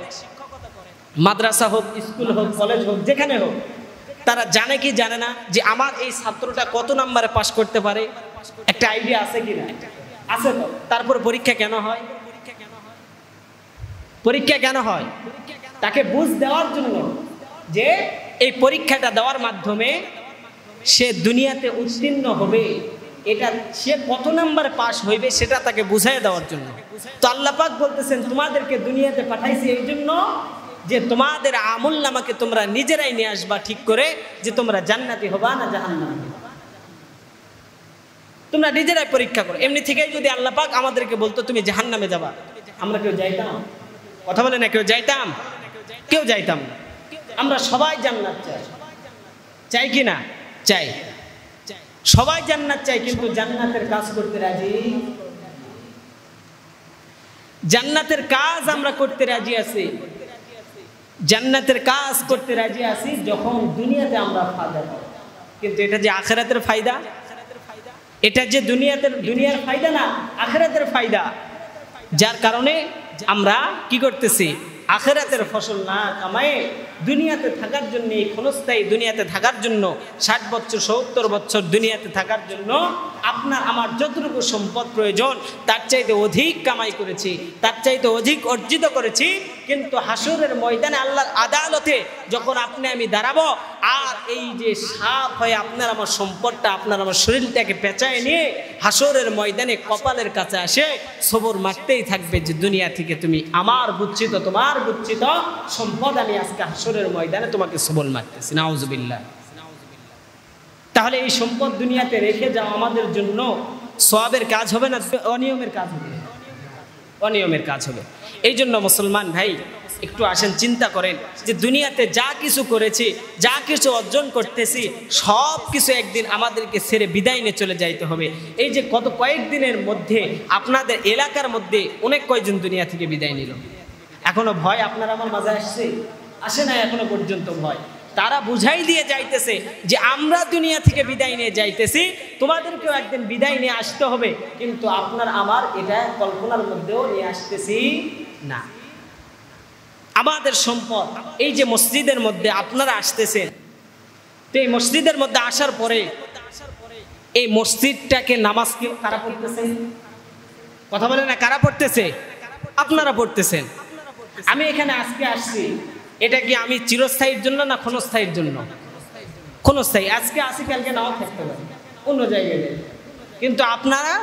মাদ্রাসা হোক, স্কুল হোক, কলেজ হোক, যেখানে হোক, তারা জানে কি জানে না যে আমার এই ছাত্রটা কত নম্বরে পাশ করতে পারে? একটা আইডিয়া আছে কিনা? আছে তো। তারপর পরীক্ষা কেন হয়? পরীক্ষা কেন হয়? তাকে বুঝ দেওয়ার জন্য যে এই পরীক্ষাটা দেওয়ার মাধ্যমে সে দুনিয়াতে উত্তীর্ণ হবে, এটা সে কত নাম্বার পাস হইবে সেটা তাকে বুঝাই দেওয়ার জন্য। তো আল্লাহ পাক বলতেছেন তোমাদেরকে দুনিয়াতে পাঠাইছি এই জন্য যে তোমাদের আমল নামাকে তোমরা নিজেরাই নিয়ে আসবা ঠিক করে, যে তোমরা জান্নাতি হবা না জাহান্নামী। তোমরা নিজেরাই পরীক্ষা করো। এমনি থেকেই যদি আল্লাহ পাক আমাদেরকে বলতো তুমি জাহান্নামে যাবা, আমরা কেউ যাইতাম? কথা বলে না, কেউ যাইতাম? কেউ যাইতাম না। আমরা সবাই জান্নাত চাই, চাই কি না? চাই। সবাই জান্নাত চাই, কিন্তু জান্নাতের কাজ করতে রাজি। জান্নাতের কাজ আমরা করতে রাজি আছি, জান্নাতের কাজ করতে রাজি আছি যখন দুনিয়াতে আমরা ফায়দা পাই। কিন্তু এটা যে আখিরাতের ফায়দা, এটা যে দুনিয়ার ফায়দা না, আখিরাতের ফায়দা। যার কারণে আমরা কি করতেছি? আখিরাতের ফসল না কামায়ে দুনিয়াতে থাকার জন্য, এই ক্ষণস্থায়ী দুনিয়াতে থাকার জন্য, 60 বছর 70 বছর দুনিয়াতে থাকার জন্য আপনার আমার যতটুকু সম্পদ প্রয়োজন তার চাইতে অধিক কামাই করেছি, তার চাইতে অধিক অর্জিত করেছি। কিন্তু হাসরের ময়দানে আল্লাহর আদালতে যখন আপনি আমি দাঁড়াবো, আর এই যে সাপ হয়ে আপনার আমার সম্পদটা, আপনার আমার শরীরটাকে পেঁচায় নিয়ে হাসরের ময়দানে কপালের কাছে আসে সবর মারতেই থাকবে যে দুনিয়া থেকে তুমি আমার বুচ্ছিত, তোমার বুচ্ছিত সম্পদ আমি আজকে হাসরের ময়দানে তোমাকে সবল মারতেছি। নাউজুবিল্লাহ। তাহলে এই সম্পদ দুনিয়াতে রেখে যাওয়া আমাদের জন্য সওয়াবের কাজ হবে না অনিয়মের কাজ হবে? অনিয়মের কাজ হবে। এই জন্য মুসলমান ভাই একটু আসেন চিন্তা করেন যে দুনিয়াতে যা কিছু করেছি, যা কিছু অর্জন করতেছি, সব কিছু একদিন আমাদেরকে ছেড়ে বিদায় নিয়ে চলে যাইতে হবে। এই যে গত কয়েকদিনের মধ্যে আপনাদের এলাকার মধ্যে অনেক কয়েকজন দুনিয়া থেকে বিদায় নিল। এখনো ভয় আপনার আমার মাঝে আসছে? আসে না এখনো পর্যন্ত ভয়? তারা বুঝাই দিয়ে যাইতেছে যে আমরা দুনিয়া থেকে বিদায় নিয়ে যাইতেছি, তোমাদেরকেও একদিন বিদায় নিয়ে আসতে হবে। কিন্তু আপনার আমার এটা কল্পনার মধ্যেও নিয়ে আসতেছি না। আমাদের সম্পদ এই যে মসজিদের মধ্যে আপনারা আসতেছেন, তো এই মসজিদের মধ্যে আসার পরে এই মসজিদটাকে নামাজকে কারা পড়তেছেন? কথা বলে না, কারা পড়তেছে? আপনারা পড়তেছেন। আমি এখানে আজকে আসছি, এটা কি আমি চিরস্থায়ীর জন্য না ক্ষণস্থায়ীর জন্য? ক্ষণস্থায়ী। আজকে আসি, কালকে নাও থাকতে পারি অন্য জায়গায়, কিন্তু আপনারা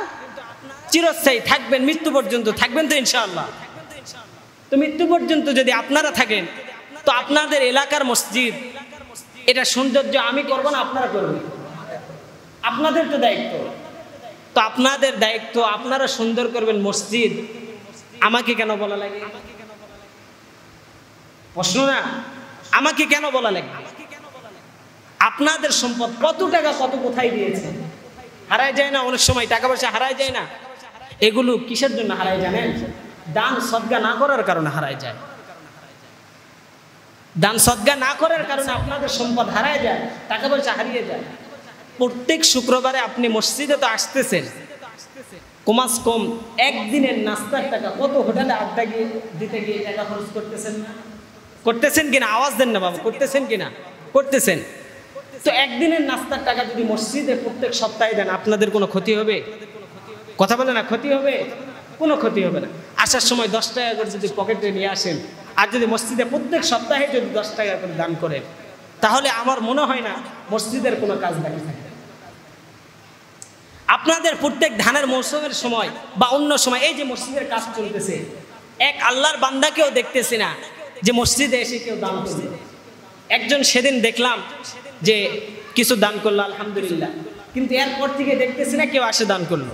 চিরস্থায়ী থাকবেন, মৃত্যু পর্যন্ত থাকবেন তো ইনশাআল্লাহ। তো মৃত্যু পর্যন্ত যদি আপনারা থাকেন, তো আপনাদের এলাকার মসজিদ এটা সৌন্দর্য আমি করব না আপনারা করবেন? আপনাদের তো দায়িত্ব। তো আপনাদের দায়িত্ব, আপনারা সুন্দর করবেন মসজিদ, আমাকে কেন বলা লাগে? প্রশ্ন না? আমাকে কেন বলা লাগবে? আপনাদের সম্পদ কত টাকা কত কোথায় দিয়েছে? হারায় যায় না অনেক সময়? টাকা পয়সা হারায় যায় না? এগুলো কিসের জন্য হারায় জানেন? দান সদকা না করার কারণে হারায় যায়। দান সদকা না করার কারণে আপনাদের সম্পদ হারায় যায়, টাকা পয়সা হারিয়ে যায়। প্রত্যেক শুক্রবারে আপনি মসজিদে তো আসতেছেন, কমাস কম একদিনের নাস্তার টাকা কত হোটেলে আড্ডা গিয়ে দিতে গিয়ে টাকা খরচ করতেছেন না? করতেছেন কিনা? আওয়াজ দেন না বাবা, করতেছেন কিনা? করতেছেন। তো একদিনের নাস্তার টাকা যদি মসজিদে প্রত্যেক সপ্তাহে দেন, আপনাদের কোনো ক্ষতি হবে? কথা বলে না, ক্ষতি হবে? কোনো ক্ষতি হবে না। আসার সময় 10 টাকা করে যদি পকেটে নিয়ে আসেন, আর যদি মসজিদে প্রত্যেক সপ্তাহে যদি 10 টাকা করে দান করেন, তাহলে আমার মনে হয় না মসজিদের কোনো কাজ বাকি থাকে। আপনাদের প্রত্যেক ধানের মৌসুমের সময় বা অন্য সময় এই যে মসজিদের কাজ চলতেছে, এক আল্লাহর বান্দাকেও দেখতেছি না যে মসজিদে এসে কেউ দান করবে। একজন সেদিন দেখলাম যে কিছু দান করলো, আলহামদুলিল্লাহ। কিন্তু এরপর থেকে দেখতেছি না কেউ আসে দান করলো,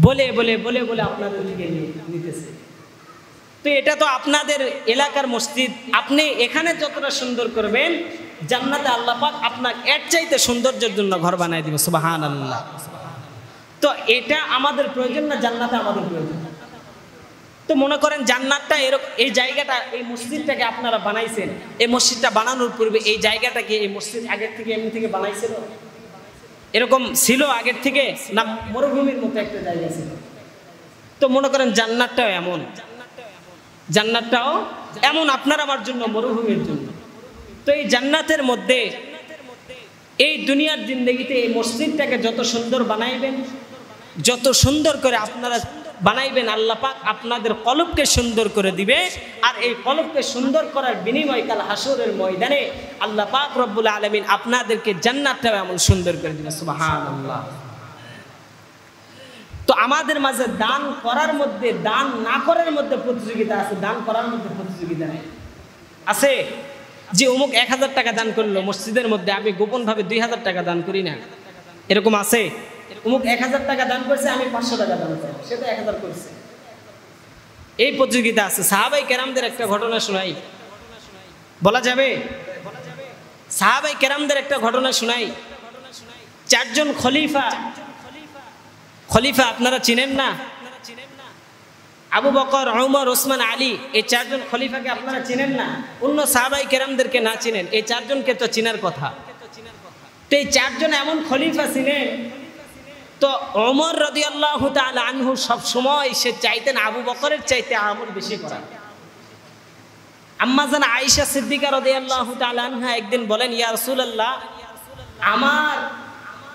বলে বলে বলে বলে আপনাদের দিকে নিতেছে। তো এটা তো আপনাদের এলাকার মসজিদ, আপনি এখানে যতটা সুন্দর করবেন জান্নাতে আল্লাহ পাক আপনার এর চাইতে সৌন্দর্যের জন্য ঘর বানায় দিবে। সুবহানাল্লাহ। তো এটা আমাদের প্রয়োজন না, জান্নাতে আমাদের প্রয়োজন। তো মনে করেন জান্নাতটা এরকম, এই জায়গাটা, এই মসজিদটাকে আপনারা বানাইছেন, এই মসজিদটা বানানোর পূর্বে এই জায়গাটাকে, এই মসজিদ আগের থেকে এমনি থেকে বানাইছিল, এরকম ছিল আগের থেকে, না মরুভূমির মতো একটা জায়গা ছিল? তো মনে করেন জান্নাতটাও এমন, জান্নাতটাও এমন আপনার আমার জন্য মরুভূমির জন্য। তো এই জান্নাতের মধ্যে এই দুনিয়ার জিন্দেগিতে এই মসজিদটাকে যত সুন্দর বানাইবেন, যত সুন্দর করে আপনারা বানাইবেন, আল্লাহ পাক আপনাদের কলবকে সুন্দর করে দিবে। আর এই কলবকে সুন্দর করার বিনিময় কাল হাসরের ময়দানে আল্লাহ পাক রব্বুল আলামিন আপনাদেরকে জান্নাতটাও এমন সুন্দর করে দিবে। সুবহানাল্লাহ। তো আমাদের মাঝে দান করার মধ্যে, দান না করার মধ্যে প্রতিযোগিতা আছে, দান করার মধ্যে প্রতিযোগিতা নেই। আছে যে অমুক 1000 টাকা দান করলো মসজিদের মধ্যে, আমি গোপনভাবে 2000 টাকা দান করি না, এরকম আছে? অমুক 1000 টাকা দান করছে, আমি 500 টাকা দান করছি, সে তো 1000 করছে। এই প্রতিযোগিতা আছে। সাহাবাই কেরামদের একটা ঘটনা শোনাই, বলা যাবে? সাহাবাই কেরামদের একটা ঘটনা শোনাই। 4 জন খলিফা, খলিফা আপনারা চিনেন না? আবু বকর, উমর, ওসমান, আলী, এই 4 জন খলিফাকে আপনারা চিনেন না? অন্য সাহাবাই কেরামদেরকে না চিনেন, এই 4 জনকে তো চিনার কথা। তো এই 4 জন এমন খলিফা ছিলেন, তো ওমর রাদিয়াল্লাহু তাআলা আনহু সব সময় সে চাইতেন আবু বকরের চাইতে আমল বেশি করা। আম্মা জান আয়েশা সিদ্দিকা রাদিয়াল্লাহু তাআলা আনহা একদিন বলেন, ইয়া রাসূলুল্লাহ, আমার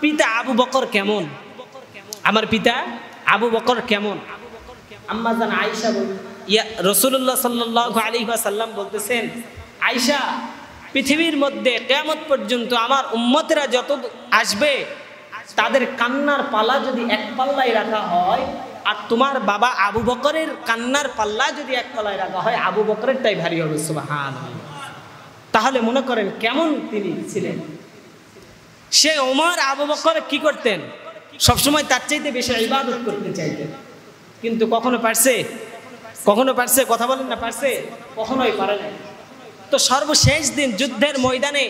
পিতা আবু বকর কেমন? আমার পিতা আবু বকর কেমন? আম্মা জান আয়েশা বলেন, ইয়া রাসূলুল্লাহ সাল্লাল্লাহু আলাইহি ওয়াসাল্লাম বলতেছেন, আয়েশা, পৃথিবীর মধ্যে কিয়ামত পর্যন্ত আমার উম্মতেরা যত আসবে তাদের কান্নার পাল্লা যদি এক পাল্লায় রাখা হয়, আর তোমার বাবা আবু বকরের কান্নার পাল্লা যদি এক পাল্লায় রাখা হয়, আবু বকরেরটাই ভারী হবে। সুবহানাল্লাহ। তাহলে মনে করেন কেমন তিনি ছিলেন। সে ওমর আবু বকর কি করতেন? সবসময় তার চাইতে বেশি ইবাদত করতে চাইতেন, কিন্তু কখনো পারছে? কখনো পারছে? কথা বলেন না, পারছে? কখনোই পারে না। তো সর্বশেষ দিন যুদ্ধের ময়দানে,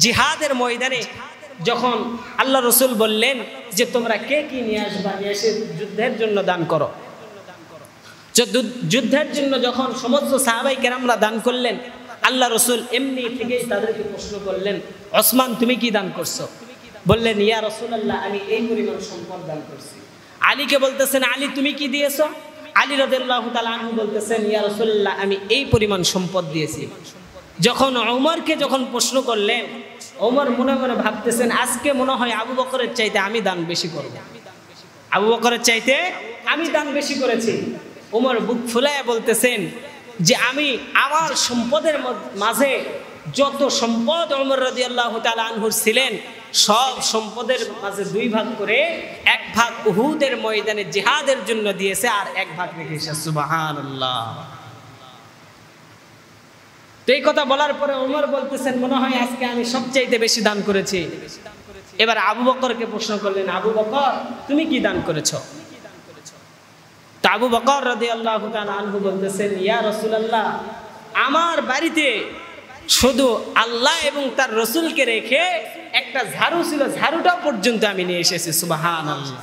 জিহাদের ময়দানে যখন আল্লাহ রসুল বললেন যে তোমরা কে কি নিয়ে আসবা, নিয়ে এসে যুদ্ধের জন্য দান করো। যুদ্ধের জন্য যখন সমস্ত সাহাবাই কেরামরা দান করলেন, আল্লাহ রসুল এমনি থেকেই তাদেরকে প্রশ্ন করলেন, ওসমান তুমি কি দান করছো? বললেন, ইয়া রাসূলুল্লাহ, আমি এই পরিমাণ সম্পদ দান করছি। আলীকে বলতেছেন, আলী তুমি কি দিয়েছো? আলী রাদিয়াল্লাহু তাআলা আনহু বলতেছেন, ইয়া রাসূলুল্লাহ, আমি এই পরিমাণ সম্পদ দিয়েছি। যখন ওমরকে যখন প্রশ্ন করলেন, ওমর মনে মনে ভাবতেছেন, আজকে মনে হয় আবু বকরের চাইতে আমি দান বেশি করব, আবু বকরের চাইতে আমি দান বেশি করেছি। ওমর বুক ফুলায় বলতেছেন যে আমি আমার সম্পদের মাঝে যত সম্পদ ওমর রাদিয়াল্লাহু তাআলা আনহু ছিলেন, সব সম্পদের মাঝে 2 ভাগ করে 1 ভাগ উহুদের ময়দানে জিহাদের জন্য দিয়েছে, আর 1 ভাগ রেখেছে। সুবহানাল্লাহ। তো এই কথা বলার পরে ওমর বলতেছেন, মনে হয় আজকে আমি সবচাইতে বেশি দান করেছি। এবার আবু বকরকে প্রশ্ন করলেন, আবু বকর তুমি কি দান করেছো? তা আবু বকর রাদিয়াল্লাহু তাআলা আনহু বলতেছেন, ইয়া রাসূলুল্লাহ, আমার বাড়িতে শুধু আল্লাহ এবং তার রসুলকে রেখে একটা ঝাড়ু ছিল, ঝাড়ুটা পর্যন্ত আমি নিয়ে এসেছি। সুবহানাল্লাহ।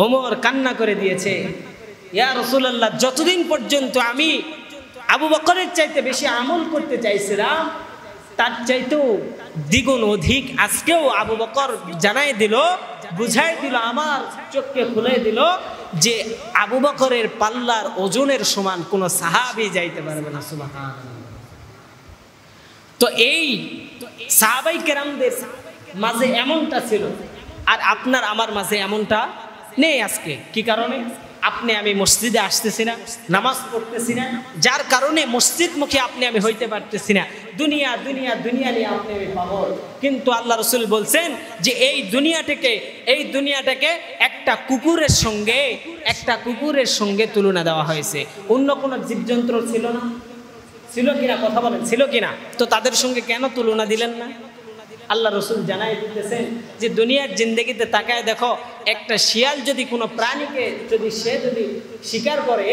ওমর কান্না করে দিয়েছে, ইয়া রাসূলুল্লাহ, যতদিন পর্যন্ত আমি আবু বকরের চাইতে বেশি আমল করতে চাইছিলাম, তার চাইতেও দ্বিগুণ অধিক আজকেও আবু বকর জানাই দিল, বুঝাই দিল, আমার চোখকে খুলে দিল যে আবু বকরের পাল্লার ওজনের সমান কোন সাহাবী যাইতে পারবে না। সুবহানাল্লাহ। তো এই সাহাবাই কেরামদের মাঝে এমনটা ছিল, আর আপনার আমার মাঝে এমনটা নেই আজকে। কি কারণে? আপনি আমি মসজিদে আসতেছি না, নামাজ পড়তেছি না, যার কারণে মসজিদমুখী আপনি আমি হইতে পারতেছি না। দুনিয়া দুনিয়া দুনিয়া নিয়ে আপনি আমি পাগল। কিন্তু আল্লাহ রসুল বলছেন যে এই দুনিয়াটাকে একটা কুকুরের সঙ্গে তুলনা দেওয়া হয়েছে। অন্য কোনো জীবজন্তু ছিল না? ছিল কিনা? কথা বলেন, ছিল কিনা? তো তাদের সঙ্গে কেন তুলনা দিলেন না? আল্লাহ রসুল জানাই দিতেছেন যে দুনিয়ার জিন্দগিতে তাকায় দেখো, একটা শিয়াল যদি কোনো প্রাণীকে সে যদি শিকার করে,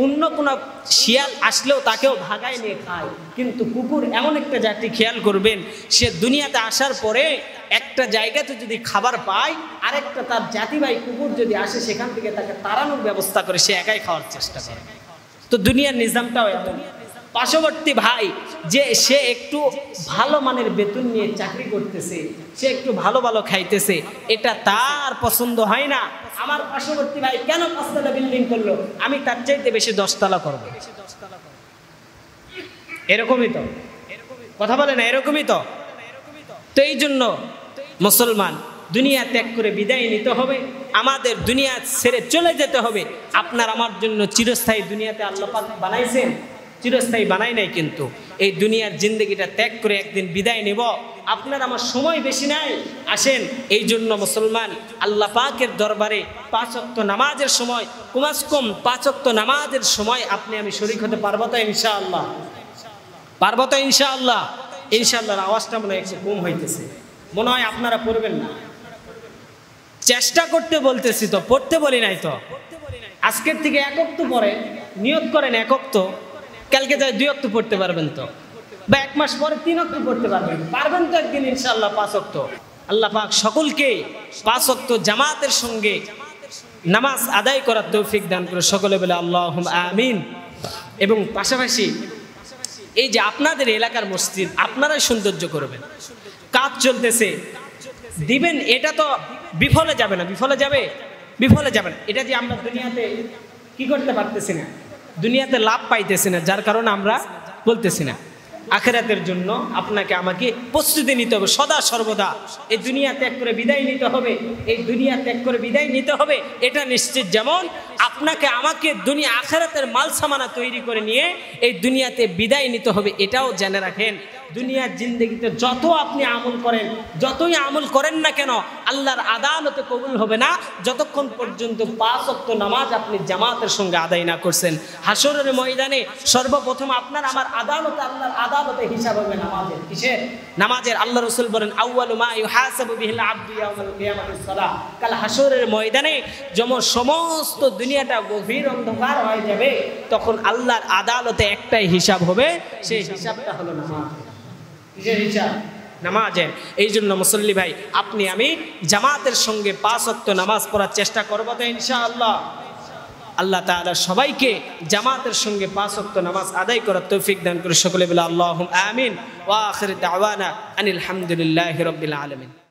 অন্য কোনো শিয়াল আসলেও তাকেও ভাগায় নিয়ে খায়। কিন্তু কুকুর এমন একটা জাতি, খেয়াল করবেন, সে দুনিয়াতে আসার পরে একটা জায়গাতে যদি খাবার পায়, আরেকটা তার জাতি ভাই কুকুর যদি আসে সেখান থেকে তাকে তাড়ানোর ব্যবস্থা করে, সে একাই খাওয়ার চেষ্টা করে। তো দুনিয়ার নিজামটাও এমন। পার্শ্ববর্তী ভাই যে সে একটু ভালো মানের বেতন নিয়ে চাকরি করতেছে, সে একটু ভালো ভালো খাইতেছে, এটা তার পছন্দ হয় না। আমার পার্শ্ববর্তী ভাই কেন 5 তলা বিল্ডিং করলো, আমি তার চাইতে বেশি 10 তলা করবো। এরকমই তো কথা বলে না, এরকমই তো। তো এই জন্য মুসলমান দুনিয়া ত্যাগ করে বিদায় নিতে হবে, আমাদের দুনিয়া ছেড়ে চলে যেতে হবে। আপনার আমার জন্য চিরস্থায়ী দুনিয়াতে আল্লাহ পাক বানাইছেন, চিরস্থায়ী বানাই নাই। কিন্তু এই দুনিয়ার জিন্দগিটা ত্যাগ করে একদিন বিদায় নেব। আপনার আমার সময় বেশি নাই, আসেন এই জন্য মুসলমান আল্লাহ পাকের দরবারে 5 ওয়াক্ত নামাজের সময়, কমাস কম 5 ওয়াক্ত নামাজের সময় আপনি আমি শরীক হতে পারবো তো ইনশাআল্লাহ? পারবো তো ইনশাআল্লাহ? ইনশাআল্লাহর আওয়াজটা মনে হয় একটু কম হইতেছে, মনে হয় আপনারা পড়বেন না। চেষ্টা করতে বলতেছি তো, পড়তে বলি নাই তো। আজকের থেকে 1 ওয়াক্ত পরে নিয়ত করেন, 1 ওয়াক্ত, কালকে যাই 2 ওয়াক্ত পড়তে পারবেন তো, বা 1 মাস পরে 3 ওয়াক্ত পড়তে পারবেন তো একদিন ইনশাআল্লাহ 5 ওয়াক্ত। আল্লাহ পাক সকলকে 5 ওয়াক্ত জামাতের সঙ্গে নামাজ আদায় করার তৌফিক দান করে, সকলে বলে আল্লাহুম্মা আমিন। এবং পাশাপাশি এই যে আপনাদের এলাকার মসজিদ আপনারাই সৌন্দর্য করবেন, কাজ চলতেছে দিবেন, এটা তো বিফলে যাবে না। বিফলে যাবে? বিফলে যাবে না। এটা যে আমরা দুনিয়াতে কি করতে পারতেছি না, দুনিয়াতে লাভ পাইতেছি না, যার কারণে আমরা বলতেছি না। আখিরাতের জন্য আপনাকে আমাকে প্রস্তুতি নিতে হবে সদা সর্বদা। এই দুনিয়া ত্যাগ করে বিদায় নিতে হবে, এই দুনিয়া ত্যাগ করে বিদায় নিতে হবে, এটা নিশ্চিত। যেমন আপনাকে আমাকে দুনিয়া আখিরাতের মাল সামানা তৈরি করে নিয়ে এই দুনিয়াতে বিদায় নিতে হবে, এটাও জেনে রাখেন। দুনিয়ার জিন্দগিতে যত আপনি আমল করেন, যতই আমল করেন না কেন, আল্লাহর আদালতে কবুল হবে না যতক্ষণ পর্যন্ত 5 ওয়াক্ত নামাজ আপনি জামাতের সঙ্গে আদায় না করছেন। হাসরের ময়দানে সর্বপ্রথম আপনার আমার আদালতে, আল্লাহর আদালতে হিসাব হবে নামাজের। কিসের? নামাজের। আল্লাহ রাসূল বলেন আউয়ালু মা ইউহাসাবু বিহিল আবদু ইয়াউমাল কিয়ামাতিস সালাহ। কাল হাসরের ময়দানে যখন সমস্ত দুনিয়াটা গভীর অন্ধকার হয়ে যাবে, তখন আল্লাহর আদালতে একটাই হিসাব হবে, সেই হিসাবটা হলো নামাজ। কিসের হিসাব? নামাজের। এই জন্য মুসল্লি ভাই আপনি আমি জামাতের সঙ্গে 5 ওয়াক্ত নামাজ পড়ার চেষ্টা করব তো ইনশাআল্লাহ। আল্লাহ তাআলা সবাইকে জামাতের সঙ্গে 5 ওয়াক্ত নামাজ আদায় করার তৌফিক দান করে, সকলে বলে আল্লাহুম্মা আমিন। ওয়া আখির দাওয়ানা আনিল হামদুলিল্লাহি রাব্বিল আলামিন।